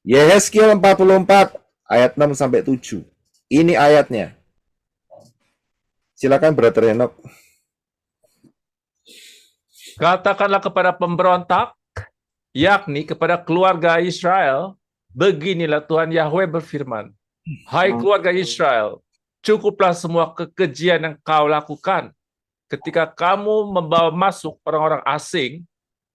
Yehezkiel 44 ayat 6 sampai 7. Ini ayatnya. Silakan Brother Henok. Katakanlah kepada pemberontak, yakni kepada keluarga Israel, beginilah Tuhan Yahweh berfirman. Hai keluarga Israel, cukuplah semua kekejian yang kau lakukan ketika kamu membawa masuk orang-orang asing,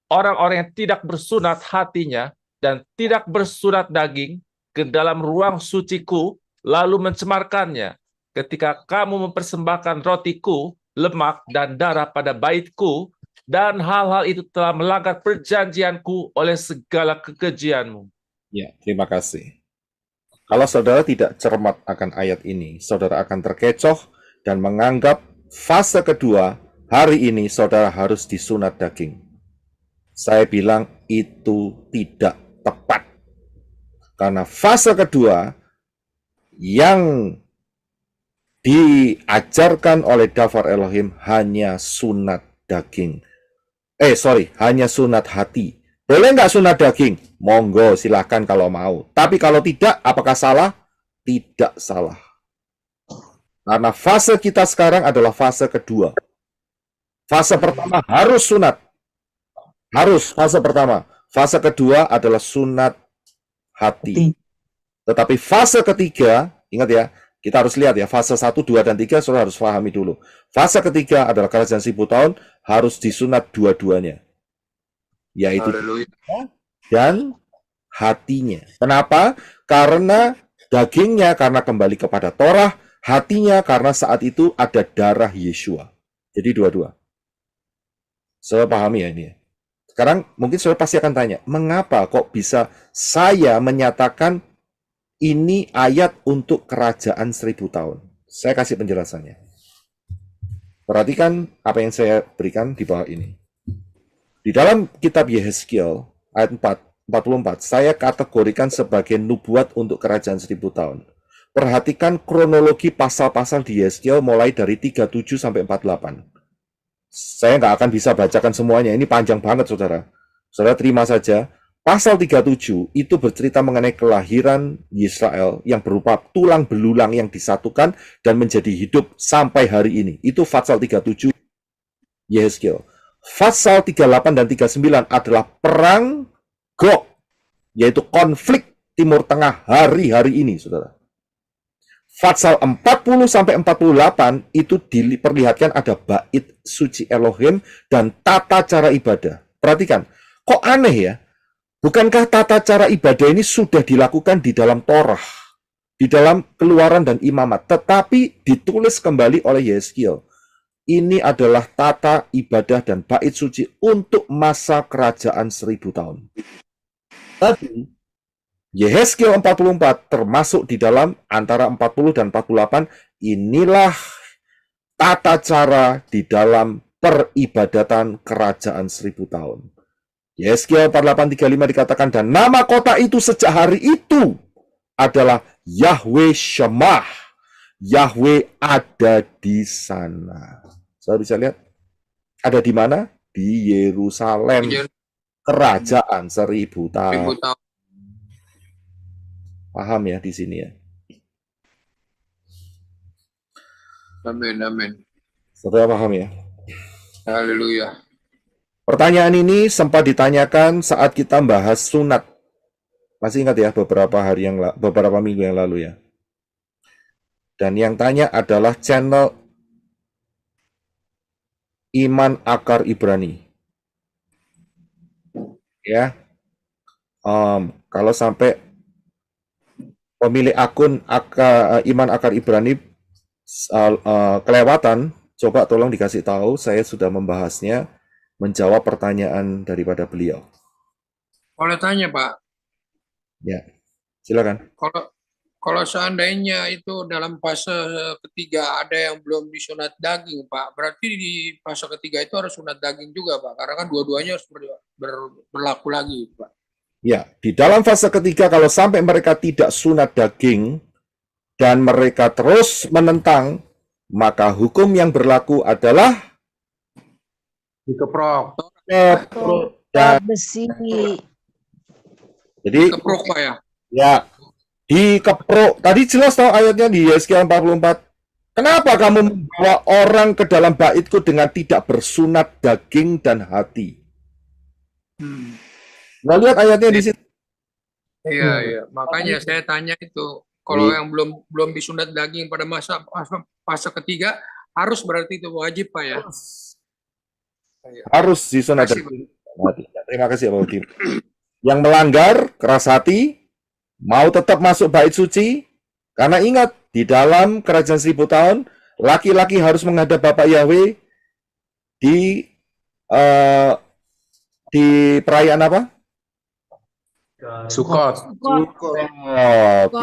orang-orang yang tidak bersunat hatinya dan tidak bersunat daging ke dalam ruang suciku, lalu mencemarkannya. Ketika kamu mempersembahkan rotiku, lemak dan darah pada baitku, dan hal-hal itu telah melanggar perjanjianku oleh segala kekejianmu. Ya, terima kasih. Kalau saudara tidak cermat akan ayat ini, saudara akan terkecoh dan menganggap fase kedua, hari ini saudara harus disunat daging. Saya bilang itu tidak tepat. Karena fase kedua yang diajarkan oleh Davar Elohim hanya sunat daging. Hanya sunat hati. Boleh nggak sunat daging? Monggo, silahkan kalau mau. Tapi kalau tidak, apakah salah? Tidak salah. Karena fase kita sekarang adalah fase kedua. Fase pertama harus sunat. Harus, fase pertama. Fase kedua adalah sunat hati. Tetapi fase ketiga, ingat ya, kita harus lihat ya, fase 1, 2, dan 3, saudara harus pahami dulu. Fase ketiga adalah kerajaan 1000 tahun, harus disunat dua-duanya. Yaitu dan hatinya. Kenapa? Karena dagingnya karena kembali kepada Torah, hatinya karena saat itu ada darah Yeshua. Jadi dua-dua. Saya pahami ya ini. Sekarang mungkin saudara pasti akan tanya, mengapa kok bisa saya menyatakan ini ayat untuk kerajaan 1000 tahun? Saya kasih penjelasannya. Perhatikan apa yang saya berikan di bawah ini. Di dalam kitab Yehezkiel ayat 44, saya kategorikan sebagai nubuat untuk kerajaan 1000 tahun. Perhatikan kronologi pasal-pasal di Yehezkiel mulai dari 37 sampai 48. Saya nggak akan bisa bacakan semuanya, ini panjang banget saudara. Saudara terima saja, pasal 37 itu bercerita mengenai kelahiran Israel yang berupa tulang belulang yang disatukan dan menjadi hidup sampai hari ini. Itu pasal 37 Yehezkiel. Pasal 38 dan 39 adalah perang Gog, yaitu konflik Timur Tengah hari-hari ini, saudara. Pasal 40 sampai 48 itu diperlihatkan ada bait suci Elohim dan tata cara ibadah. Perhatikan, kok aneh ya? Bukankah tata cara ibadah ini sudah dilakukan di dalam Torah, di dalam Keluaran dan Imamat, tetapi ditulis kembali oleh Yehezkiel. Ini adalah tata ibadah dan bait suci untuk masa kerajaan 1000 tahun. Tapi Yehezkiel 44 termasuk di dalam antara 40 dan 48, inilah tata cara di dalam peribadatan kerajaan 1000 tahun. Yehezkiel 48:35 dikatakan, dan nama kota itu sejak hari itu adalah Yahweh Shemah. Yahweh ada di sana. Saya bisa lihat ada di mana? Di Yerusalem, kerajaan 1000 tahun. Paham ya di sini ya? Amin, amin. Saudara paham ya? Haleluya. Pertanyaan ini sempat ditanyakan saat kita bahas sunat. Masih ingat ya beberapa minggu yang lalu ya. Dan yang tanya adalah channel Iman Akar Ibrani. Ya. Kalau sampai pemilik akun Iman Akar Ibrani kelewatan, coba tolong dikasih tahu, saya sudah membahasnya, menjawab pertanyaan daripada beliau. Boleh tanya, Pak? Ya, silakan. Kalau seandainya itu dalam fase ketiga ada yang belum disunat daging, Pak, berarti di fase ketiga itu harus sunat daging juga, Pak, karena kan dua-duanya harus berlaku lagi, Pak. Ya, di dalam fase ketiga kalau sampai mereka tidak sunat daging dan mereka terus menentang, maka hukum yang berlaku adalah dikeprok. Dan besi. Jadi dikeprok, Pak ya. Ya, dikeprok. Tadi jelas tahu ayatnya di Yehezkiel 44. Kenapa kamu membawa orang ke dalam baitku dengan tidak bersunat daging dan hati? Nggak lihat ayatnya di situ. Iya, iya. Makanya saya tanya itu, kalau yang belum disunat daging pada fase ketiga harus berarti itu wajib, Pak ya. Harus disunat daging. Terima kasih Pak Udim. Yang melanggar keras hati, mau tetap masuk bait suci, karena ingat di dalam kerajaan 1000 tahun laki-laki harus menghadap Bapak Yahweh di perayaan apa? Sukot.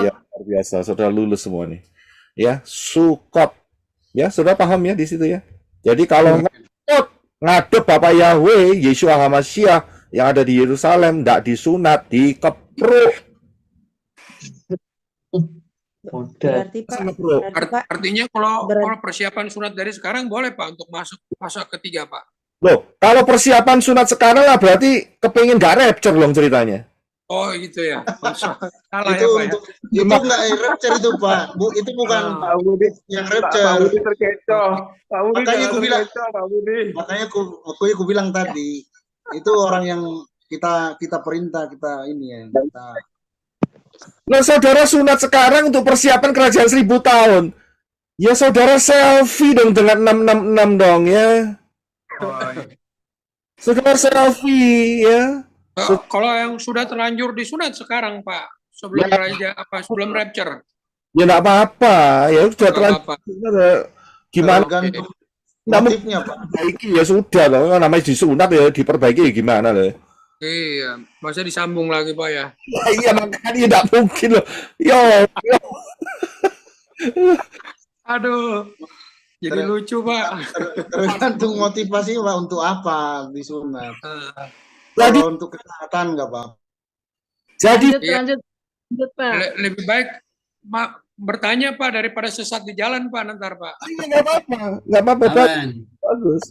Ya, luar biasa. Sudah lulus semua nih. Ya, Sukot. Ya, sudah paham ya di situ ya. Jadi kalau ngadep Bapak Yahweh, Yeshua HaMashiach yang ada di Yerusalem, tidak disunat, dikepruk. Artinya kalau persiapan sunat dari sekarang boleh, Pak, untuk masuk fase ketiga, Pak. Loh, kalau persiapan sunat sekarang lah berarti kepingin gak rapture loh ceritanya. Oh gitu ya. Salah itu ya, Pak. Itu nggak rapture itu, Pak. Itu bukan yang rapture. Pak Budi terkecoh. Pak Budi makanya aku bilang tadi itu orang yang kita perintah, kita ini ya. Nah, saudara sunat sekarang untuk persiapan kerajaan 1000 tahun. Ya saudara selfie dong dengan 666 dong ya. Saudara selfie ya. Kalau yang sudah terlanjur disunat sekarang, Pak, sebelum sebelum rapture. Ya enggak apa-apa, ya sudah terlanjur. Gimana? Motifnya, Pak. Diperbaiki ya sudah loh, namanya disunat ya diperbaiki gimana loh. Iya, masa disambung lagi, Pak ya? Iya, makanya tidak mungkin loh. Yo. Aduh. Jadi lucu, Pak. Tergantung motivasi, Pak, untuk apa disunat. Jadi untuk kesehatan nggak, Pak? Jadi lanjut, Pak. Lebih baik bertanya, Pak, daripada sesat di jalan, Pak, nanti, Pak. Nggak apa-apa, Pak. Bagus.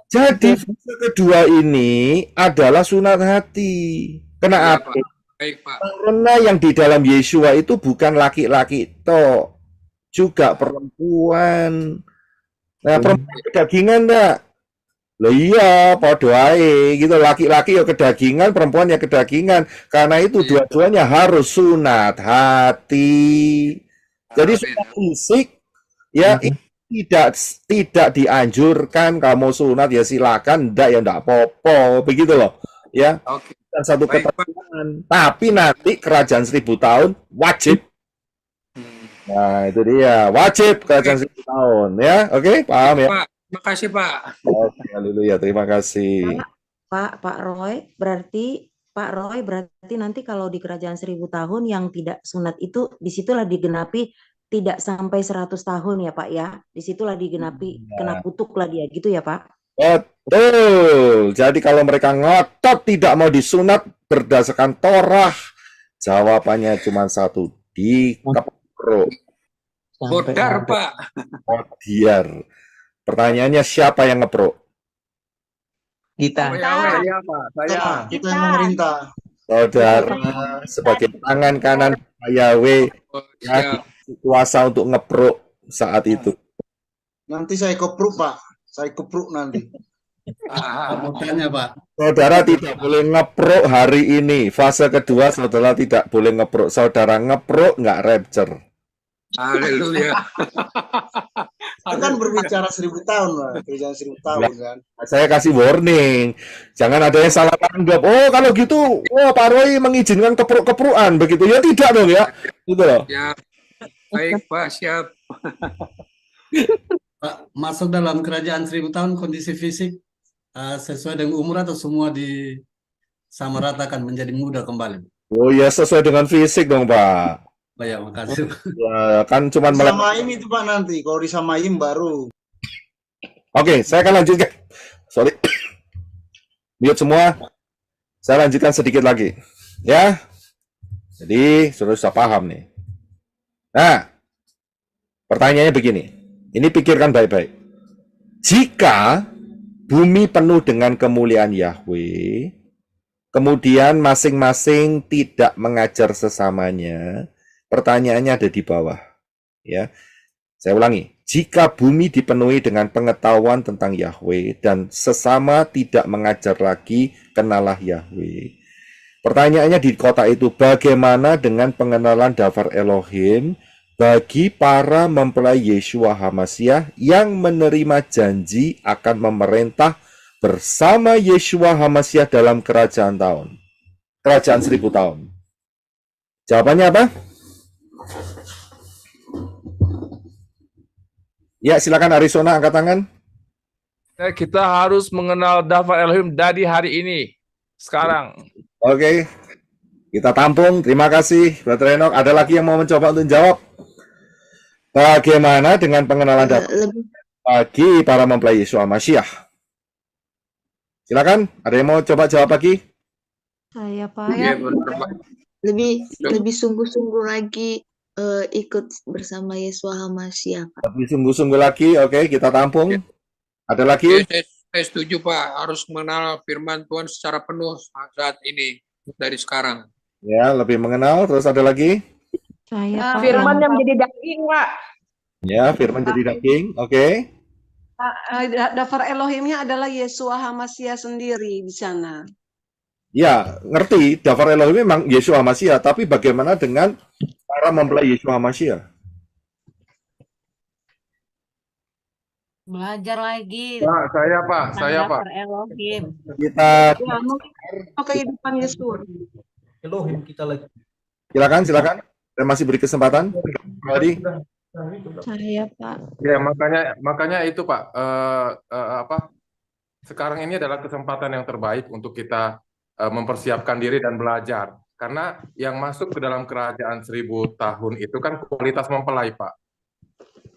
Jadi fase kedua ini adalah sunat hati. Iya, Kenapa? Pak. Baik, Pak. Karena yang di dalam Yesua itu bukan laki-laki toh, juga perempuan. Nah, perempuan kedagingan enggak? Loh iya, podo ae gitu. Laki-laki ya kedagingan, perempuan ya kedagingan. Karena itu dua-duanya harus sunat hati. Jadi sunat fisik ya tidak dianjurkan kamu sunat ya silakan, enggak ya enggak apa-apa, begitu loh. Ya. Oke. Dan satu Baik, Pak. ketentuan. Tapi nanti kerajaan 1000 tahun wajib. Nah, itu dia. Wajib kerajaan 1000 tahun ya. Oke, paham ya? Pak, makasih, Pak. Oke, haleluya. Terima kasih. Pak Roy, berarti nanti kalau di kerajaan 1000 tahun yang tidak sunat itu disitulah digenapi tidak sampai 100 tahun ya Pak ya. Disitulah digenapi kena kutuk lah dia gitu ya Pak. Betul. Jadi kalau mereka ngotot tidak mau disunat berdasarkan Torah, jawabannya cuma satu, dikepruk. Bodar, Pak. Biar. Pertanyaannya siapa yang ngepruk? Kita. Saya, Pak. Kita yang memerintah. Saudara sebagai tangan kanan Yahweh ya, kuasa untuk ngepruk saat itu. Nanti saya kepruk, Pak. Saya kepruk nanti. Mau tanya, Pak. Saudara tidak boleh ngepruk hari ini. Fase kedua saudara tidak boleh ngepruk. Saudara ngepruk nggak rapture. Haleluya. Itu kan berbicara 1000 tahun lah, kerjaan 1000 tahun kan. Saya kasih warning, jangan ada yang salah tanggap. Oh kalau gitu, Pak Roy mengizinkan kepruk-keprukan begitu ya tidak dong ya, gitu loh. Ya, baik Pak, siap. Pak, masuk dalam kerajaan 1000 tahun kondisi fisik sesuai dengan umur atau semua disamaratakan menjadi muda kembali? Oh ya sesuai dengan fisik dong Pak. Baik, makasih. Ya kan cuman Disamain itu Pak nanti, kalau disamain baru. Oke, saya akan lanjutkan. Sorry. Mute semua. Saya lanjutkan sedikit lagi. Ya. Jadi, sudah paham nih. Nah, pertanyaannya begini. Ini pikirkan baik-baik. Jika bumi penuh dengan kemuliaan Yahweh, kemudian masing-masing tidak mengajar sesamanya, pertanyaannya ada di bawah. Ya. Saya ulangi. Jika bumi dipenuhi dengan pengetahuan tentang Yahweh dan sesama tidak mengajar lagi, kenalah Yahweh. Pertanyaannya di kota itu, bagaimana dengan pengenalan Davar Elohim bagi para mempelai Yeshua HaMashiach yang menerima janji akan memerintah bersama Yeshua HaMashiach dalam kerajaan 1000 tahun? Jawabannya apa? Ya, silakan Arizona angkat tangan. Kita harus mengenal Davar Elohim dari hari ini, sekarang. Oke, kita tampung. Terima kasih, Brother Enoch. Ada lagi yang mau mencoba untuk jawab? Bagaimana dengan pengenalan Davar bagi para mempelai Yeshua HaMashiach? Silakan, ada yang mau coba jawab lagi? Saya Pak. Iya, benar, Pak. Lebih sungguh-sungguh lagi ikut bersama Yeshua HaMashiach, Pak. Lebih sungguh-sungguh lagi, oke, kita tampung. Ada lagi? Saya setuju Pak, harus mengenal firman Tuhan secara penuh saat ini, dari sekarang. Ya, lebih mengenal. Terus ada lagi? Saya Pak. Firman yang menjadi daging, Pak. Ya, firman jadi daging, oke. Davar Elohimnya adalah Yeshua HaMashiach sendiri di sana. Ya, ngerti. Davar Elohim memang Yeshua HaMashiach, tapi bagaimana dengan para mempelai Yeshua HaMashiach? Belajar lagi. Pak, saya Pak. Davar Elohim. Kita Ya, mau kehidupan Yesus. Elohim kita lagi. silakan. Saya masih beri kesempatan. Tadi. Saya Pak. Ya, makanya itu Pak, sekarang ini adalah kesempatan yang terbaik untuk kita mempersiapkan diri dan belajar. Karena yang masuk ke dalam kerajaan 1000 tahun itu kan kualitas mempelai, Pak.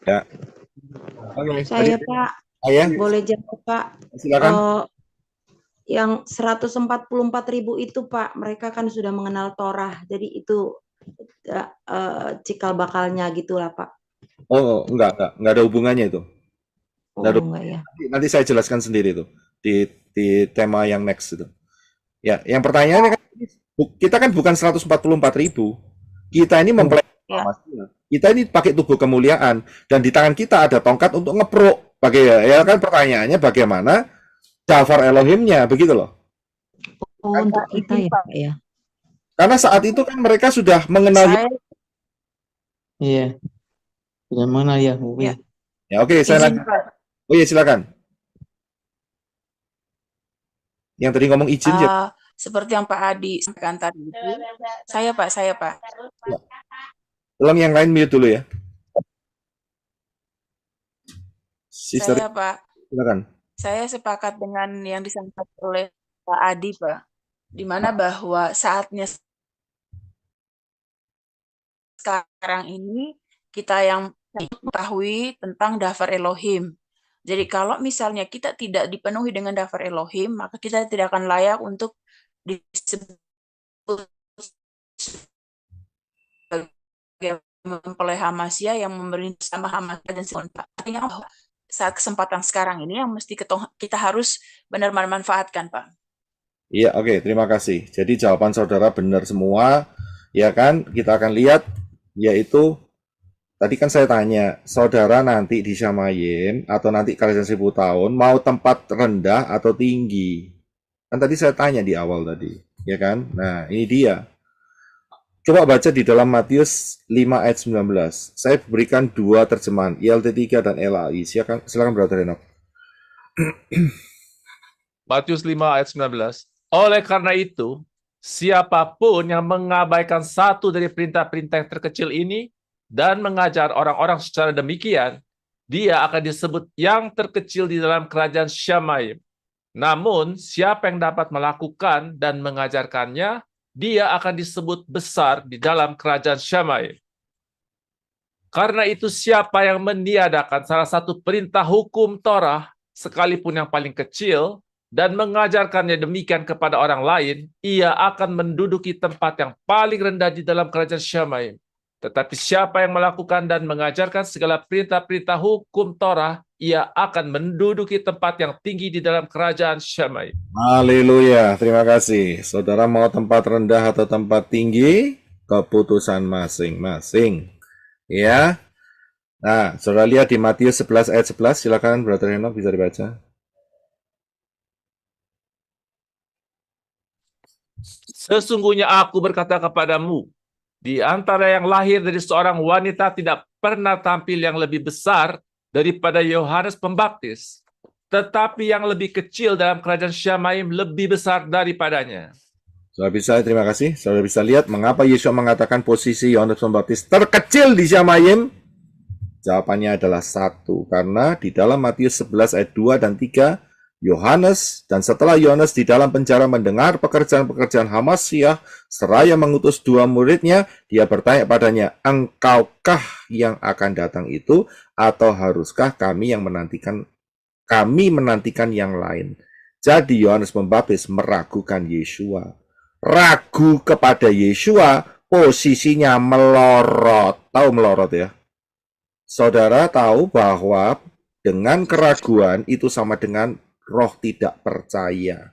Ya. Oke. Saya Pak. Boleh jawab Pak? Silakan. Yang 144.000 itu Pak, mereka kan sudah mengenal Torah. Jadi itu cikal bakalnya gitulah Pak. Oh, enggak ada hubungannya itu. Oh, Lalu enggak ya. nanti saya jelaskan sendiri tuh di tema yang next itu. Ya, yang pertanyaannya kan kita kan bukan 144.000. Kita ini mempelai Ya. kita ini pakai tubuh kemuliaan dan di tangan kita ada tongkat untuk ngeprok. Ya kan pertanyaannya bagaimana Dafar Elohimnya begitu loh. Oh, untuk kita ya, Pak ya. Karena saat itu kan mereka sudah mengenal Iya. Sudah mengenal Yahweh. Ya. Ya, oke, saya Izin, Pak. Oh iya, silakan. Yang tadi ngomong izin ya. Seperti yang Pak Adi sampaikan tadi itu, saya Pak. Tolong yang lain mute dulu ya. Sister, Saya Pak. silakan. Saya sepakat dengan yang disampaikan oleh Pak Adi, Pak. Di mana bahwa saatnya sekarang ini kita yang mengetahui tentang Dafar Elohim. Jadi kalau misalnya kita tidak dipenuhi dengan Dafar Elohim, maka kita tidak akan layak untuk disebut sebagai mempelai Hamasya yang memberi sama Hamasya dan Pak. Artinya bahwa saat kesempatan sekarang ini yang mesti kita harus benar-benar manfaatkan, Pak. Iya, oke, terima kasih. Jadi jawaban saudara benar semua, ya kan? Kita akan lihat, yaitu tadi kan saya tanya, saudara nanti di Syamayim atau nanti kalian 1000 tahun mau tempat rendah atau tinggi? Kan tadi saya tanya di awal tadi, ya kan? Nah, ini dia. Coba baca di dalam Matius 5 ayat 19. Saya berikan 2 terjemahan, ILT3 dan LAI. Silakan Brother Enoch. Matius 5 ayat 19. Oleh karena itu, siapapun yang mengabaikan satu dari perintah-perintah yang terkecil ini dan mengajar orang-orang secara demikian, dia akan disebut yang terkecil di dalam kerajaan Syamayim. Namun, siapa yang dapat melakukan dan mengajarkannya, dia akan disebut besar di dalam kerajaan Syamayim. Karena itu, siapa yang meniadakan salah satu perintah hukum Torah, sekalipun yang paling kecil, dan mengajarkannya demikian kepada orang lain, ia akan menduduki tempat yang paling rendah di dalam kerajaan Syamayim. Tetapi siapa yang melakukan dan mengajarkan segala perintah-perintah hukum Torah, ia akan menduduki tempat yang tinggi di dalam kerajaan Syamayim. Haleluya, terima kasih. Saudara mau tempat rendah atau tempat tinggi? Keputusan masing-masing. Ya. Nah, saudara lihat di Matius 11 ayat 11, silakan Brother Enoch bisa dibaca. Sesungguhnya aku berkata kepadamu, di antara yang lahir dari seorang wanita tidak pernah tampil yang lebih besar daripada Yohanes Pembaptis, tetapi yang lebih kecil dalam kerajaan Syamayim lebih besar daripadanya. Saudara bisa, terima kasih. Saudara bisa lihat mengapa Yesus mengatakan posisi Yohanes Pembaptis terkecil di Syamayim? Jawabannya adalah 1, karena di dalam Matius 11 ayat 2 dan 3, Yohanes dan setelah Yohanes di dalam penjara mendengar pekerjaan-pekerjaan Hamasyah, seraya mengutus 2 muridnya, dia bertanya padanya, engkaukah yang akan datang itu, atau haruskah kami menantikan yang lain? Jadi Yohanes Pembaptis meragukan Yeshua. Ragu kepada Yeshua, posisinya melorot. Tahu melorot ya? Saudara tahu bahwa dengan keraguan itu sama dengan roh tidak percaya.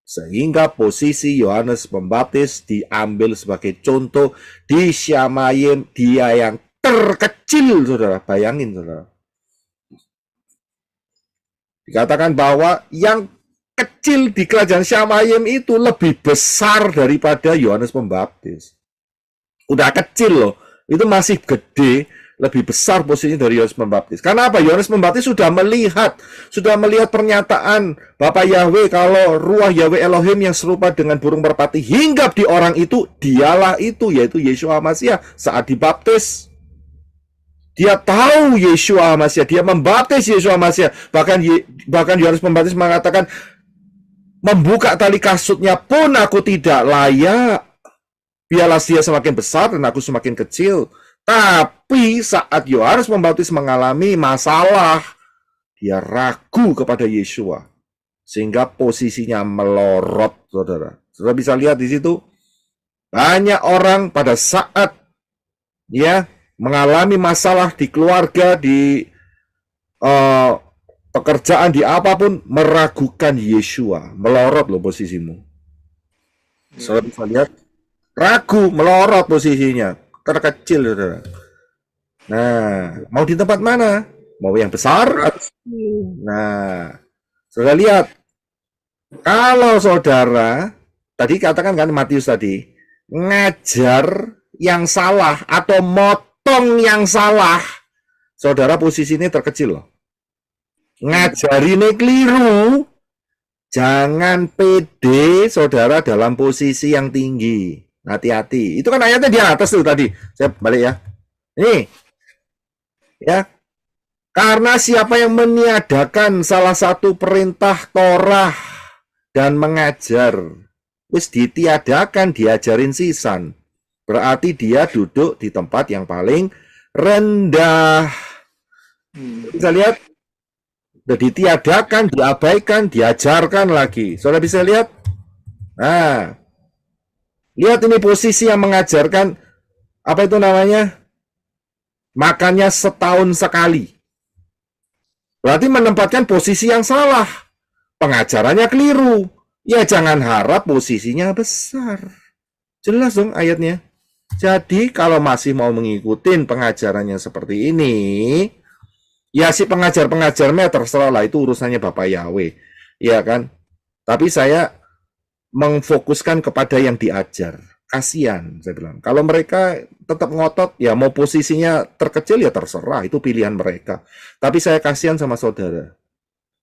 Sehingga posisi Yohanes Pembaptis diambil sebagai contoh di Syamayim, dia yang terkecil, saudara. Bayangin, saudara. Dikatakan bahwa yang kecil di kerajaan Syamayim itu lebih besar daripada Yohanes Pembaptis. Udah kecil loh, itu masih gede, lebih besar posisinya dari Yohanes Pembaptis. Karena apa? Yohanes Pembaptis sudah melihat pernyataan Bapak Yahweh kalau ruah Yahweh Elohim yang serupa dengan burung merpati hinggap di orang itu, dialah itu, yaitu Yeshua Hamasya saat dibaptis. Dia tahu Yeshua Hamasya, dia membaptis Yeshua Hamasya. Bahkan Yohanes Pembaptis mengatakan, membuka tali kasutnya pun aku tidak layak. Biarlah dia semakin besar dan aku semakin kecil. Tapi saat Yohanes Pembaptis mengalami masalah, dia ragu kepada Yeshua, sehingga posisinya melorot, saudara. Saudara bisa lihat di situ, banyak orang pada saat mengalami masalah di keluarga, di pekerjaan di apapun, meragukan Yeshua, melorot loh posisimu. Saudara bisa lihat, ragu, melorot posisinya, terkecil, saudara. Nah, mau di tempat mana? Mau yang besar? Nah, saudara lihat, kalau saudara, tadi katakan kan Matius tadi, ngajar yang salah atau motong yang salah, saudara posisi ini terkecil loh. Ngajarinnya keliru, jangan pede saudara dalam posisi yang tinggi. Hati-hati. Itu kan ayatnya di atas tuh tadi. Saya balik ya. Nih. Ya. Karena siapa yang meniadakan salah satu perintah Torah dan mengajar, wis ditiadakan, diajarin sisan. Berarti dia duduk di tempat yang paling rendah. Bisa lihat? Sudah ditiadakan, diabaikan, diajarkan lagi. Saudara bisa lihat? Nah, lihat ini posisi yang mengajarkan, apa itu namanya? Makannya setahun sekali. Berarti menempatkan posisi yang salah. Pengajarannya keliru. Ya jangan harap posisinya besar. Jelas dong ayatnya. Jadi kalau masih mau mengikuti pengajarannya seperti ini, ya si pengajar-pengajarnya terserah lah, itu urusannya Bapak Yahweh. Ya kan? Tapi saya mengfokuskan kepada yang diajar. Kasihan, saya bilang. Kalau mereka tetap ngotot, ya mau posisinya terkecil ya terserah, itu pilihan mereka. Tapi saya kasihan sama saudara.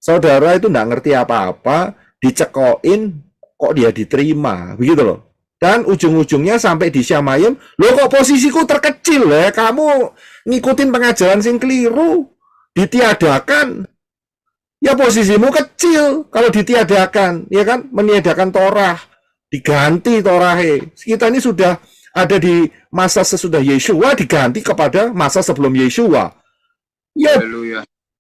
Saudara itu nggak ngerti apa-apa, dicekoin, kok dia diterima, begitu loh. Dan ujung-ujungnya sampai di Syamayim, loh kok posisiku terkecil ya, kamu ngikutin pengajaran sing keliru. Ditiadakan, ya posisimu kecil kalau ditiadakan, ya kan, meniadakan Torah, diganti Torahe. Kita ini sudah ada di masa sesudah Yeshua, diganti kepada masa sebelum Yeshua. Ya,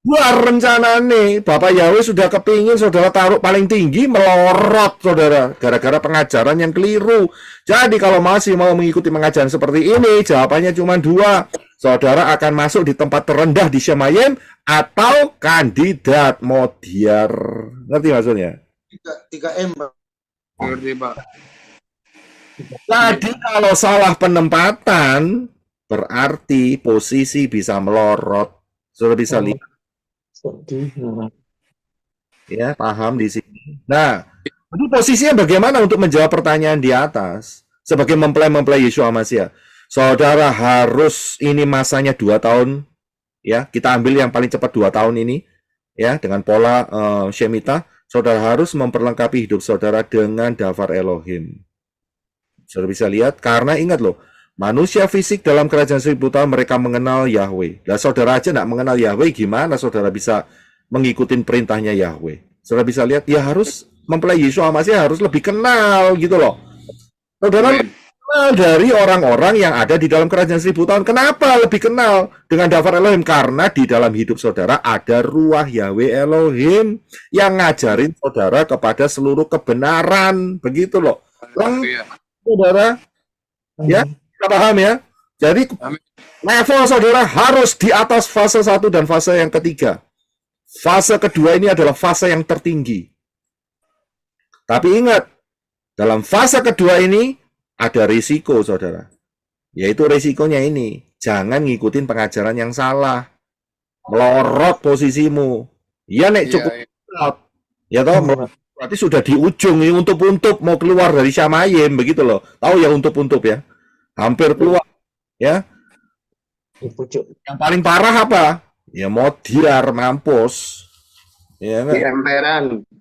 luar rencana nih, Bapak Yahweh sudah kepingin saudara taruh paling tinggi, melorot saudara, gara-gara pengajaran yang keliru. Jadi kalau masih mau mengikuti pengajaran seperti ini, jawabannya cuma dua. Saudara akan masuk di tempat terendah di Syamayim atau kandidat modiar. Ngerti maksudnya? 3M, Pak. Ngerti, Pak. Jadi kalau salah penempatan, berarti posisi bisa melorot. Saudara bisa lihat. Ya, paham di sini. Nah, ini posisinya bagaimana untuk menjawab pertanyaan di atas? Sebagai mempelai Yeshua Mashiach. Saudara harus, ini masanya 2 tahun, ya. Kita ambil yang paling cepat 2 tahun ini, ya, dengan pola Shemitah. Saudara harus memperlengkapi hidup saudara dengan Dafar Elohim. Saudara bisa lihat, karena ingat loh, manusia fisik dalam kerajaan 1000 tahun mereka mengenal Yahweh. Nah, saudara aja nggak mengenal Yahweh, gimana saudara bisa mengikuti perintahnya Yahweh? Saudara bisa lihat, ya harus mempelai Yeshua Mashiach harus lebih kenal gitu loh. Saudara kenal dari orang-orang yang ada di dalam kerajaan 1000 tahun. Kenapa lebih kenal dengan Dafar Elohim? Karena di dalam hidup saudara ada ruah Yahweh Elohim yang ngajarin saudara kepada seluruh kebenaran. Begitu loh. Saudara, ya, kita paham ya? Jadi level saudara harus di atas fase 1 dan fase yang ketiga. Fase kedua ini adalah fase yang tertinggi. Tapi ingat, dalam fase kedua ini ada risiko, saudara. Yaitu risikonya ini. Jangan ngikutin pengajaran yang salah. Melorot posisimu. Ya, nek cukup. Ya, toh, berarti sudah di ujung ini untuk mau keluar dari Syamayim, begitu loh. Tahu ya untuk ya. Hampir keluar. Ya. Yang paling parah apa? Ya modiar, mampus. Ya, di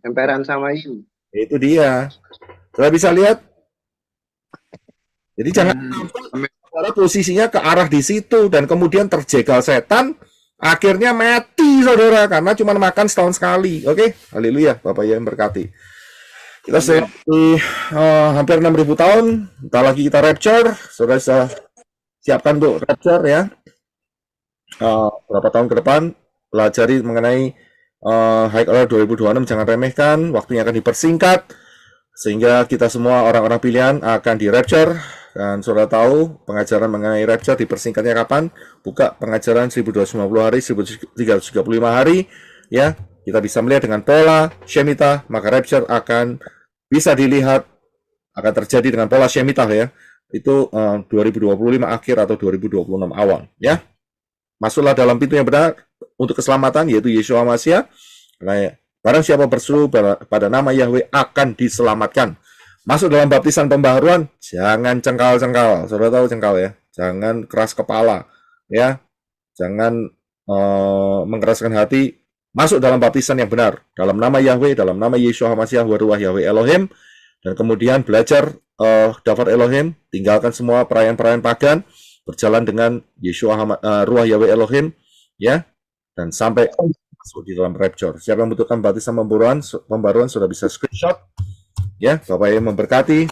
emperan Syamayim. Itu dia. Kita bisa lihat. Jadi jangan sampai posisinya ke arah di situ dan kemudian terjegal setan, akhirnya mati saudara karena cuma makan setahun sekali. Oke, haleluya, Bapak yang berkati. Kita sudah hampir 6.000 tahun, entar lagi kita rapture, saudara bisa siapkan untuk rapture ya. Berapa tahun ke depan pelajari mengenai High Order 2026, jangan remehkan, waktunya akan dipersingkat sehingga kita semua orang-orang pilihan akan di rapture. Dan saudara tahu pengajaran mengenai rapture dipersingkatnya kapan? Buka pengajaran 1250 hari, 1335 hari ya. kita bisa melihat dengan pola Shemitah, maka rapture akan bisa dilihat akan terjadi dengan pola Shemitah ya. Itu 2025 akhir atau 2026 awal ya. Masuklah dalam pintu yang benar untuk keselamatan, yaitu Yeshua Mashiach. Nah, barang siapa berseru pada nama Yahweh akan diselamatkan. Masuk dalam baptisan pembaharuan, jangan cengkal-cengkal. Saudara tahu cengkal ya? Jangan keras kepala ya. Jangan mengeraskan hati. Masuk dalam baptisan yang benar, dalam nama Yahweh, dalam nama Yeshua HaMashiach wa Ruach Yahweh Elohim, dan kemudian belajar Dafar Elohim, tinggalkan semua perayaan-perayaan pagan, berjalan dengan Yeshua Ruach Yahweh Elohim, ya, dan sampai masuk di dalam rapture. Siapa yang membutuhkan baptisan pembaruan sudah bisa screenshot, ya. Bapak yang memberkati.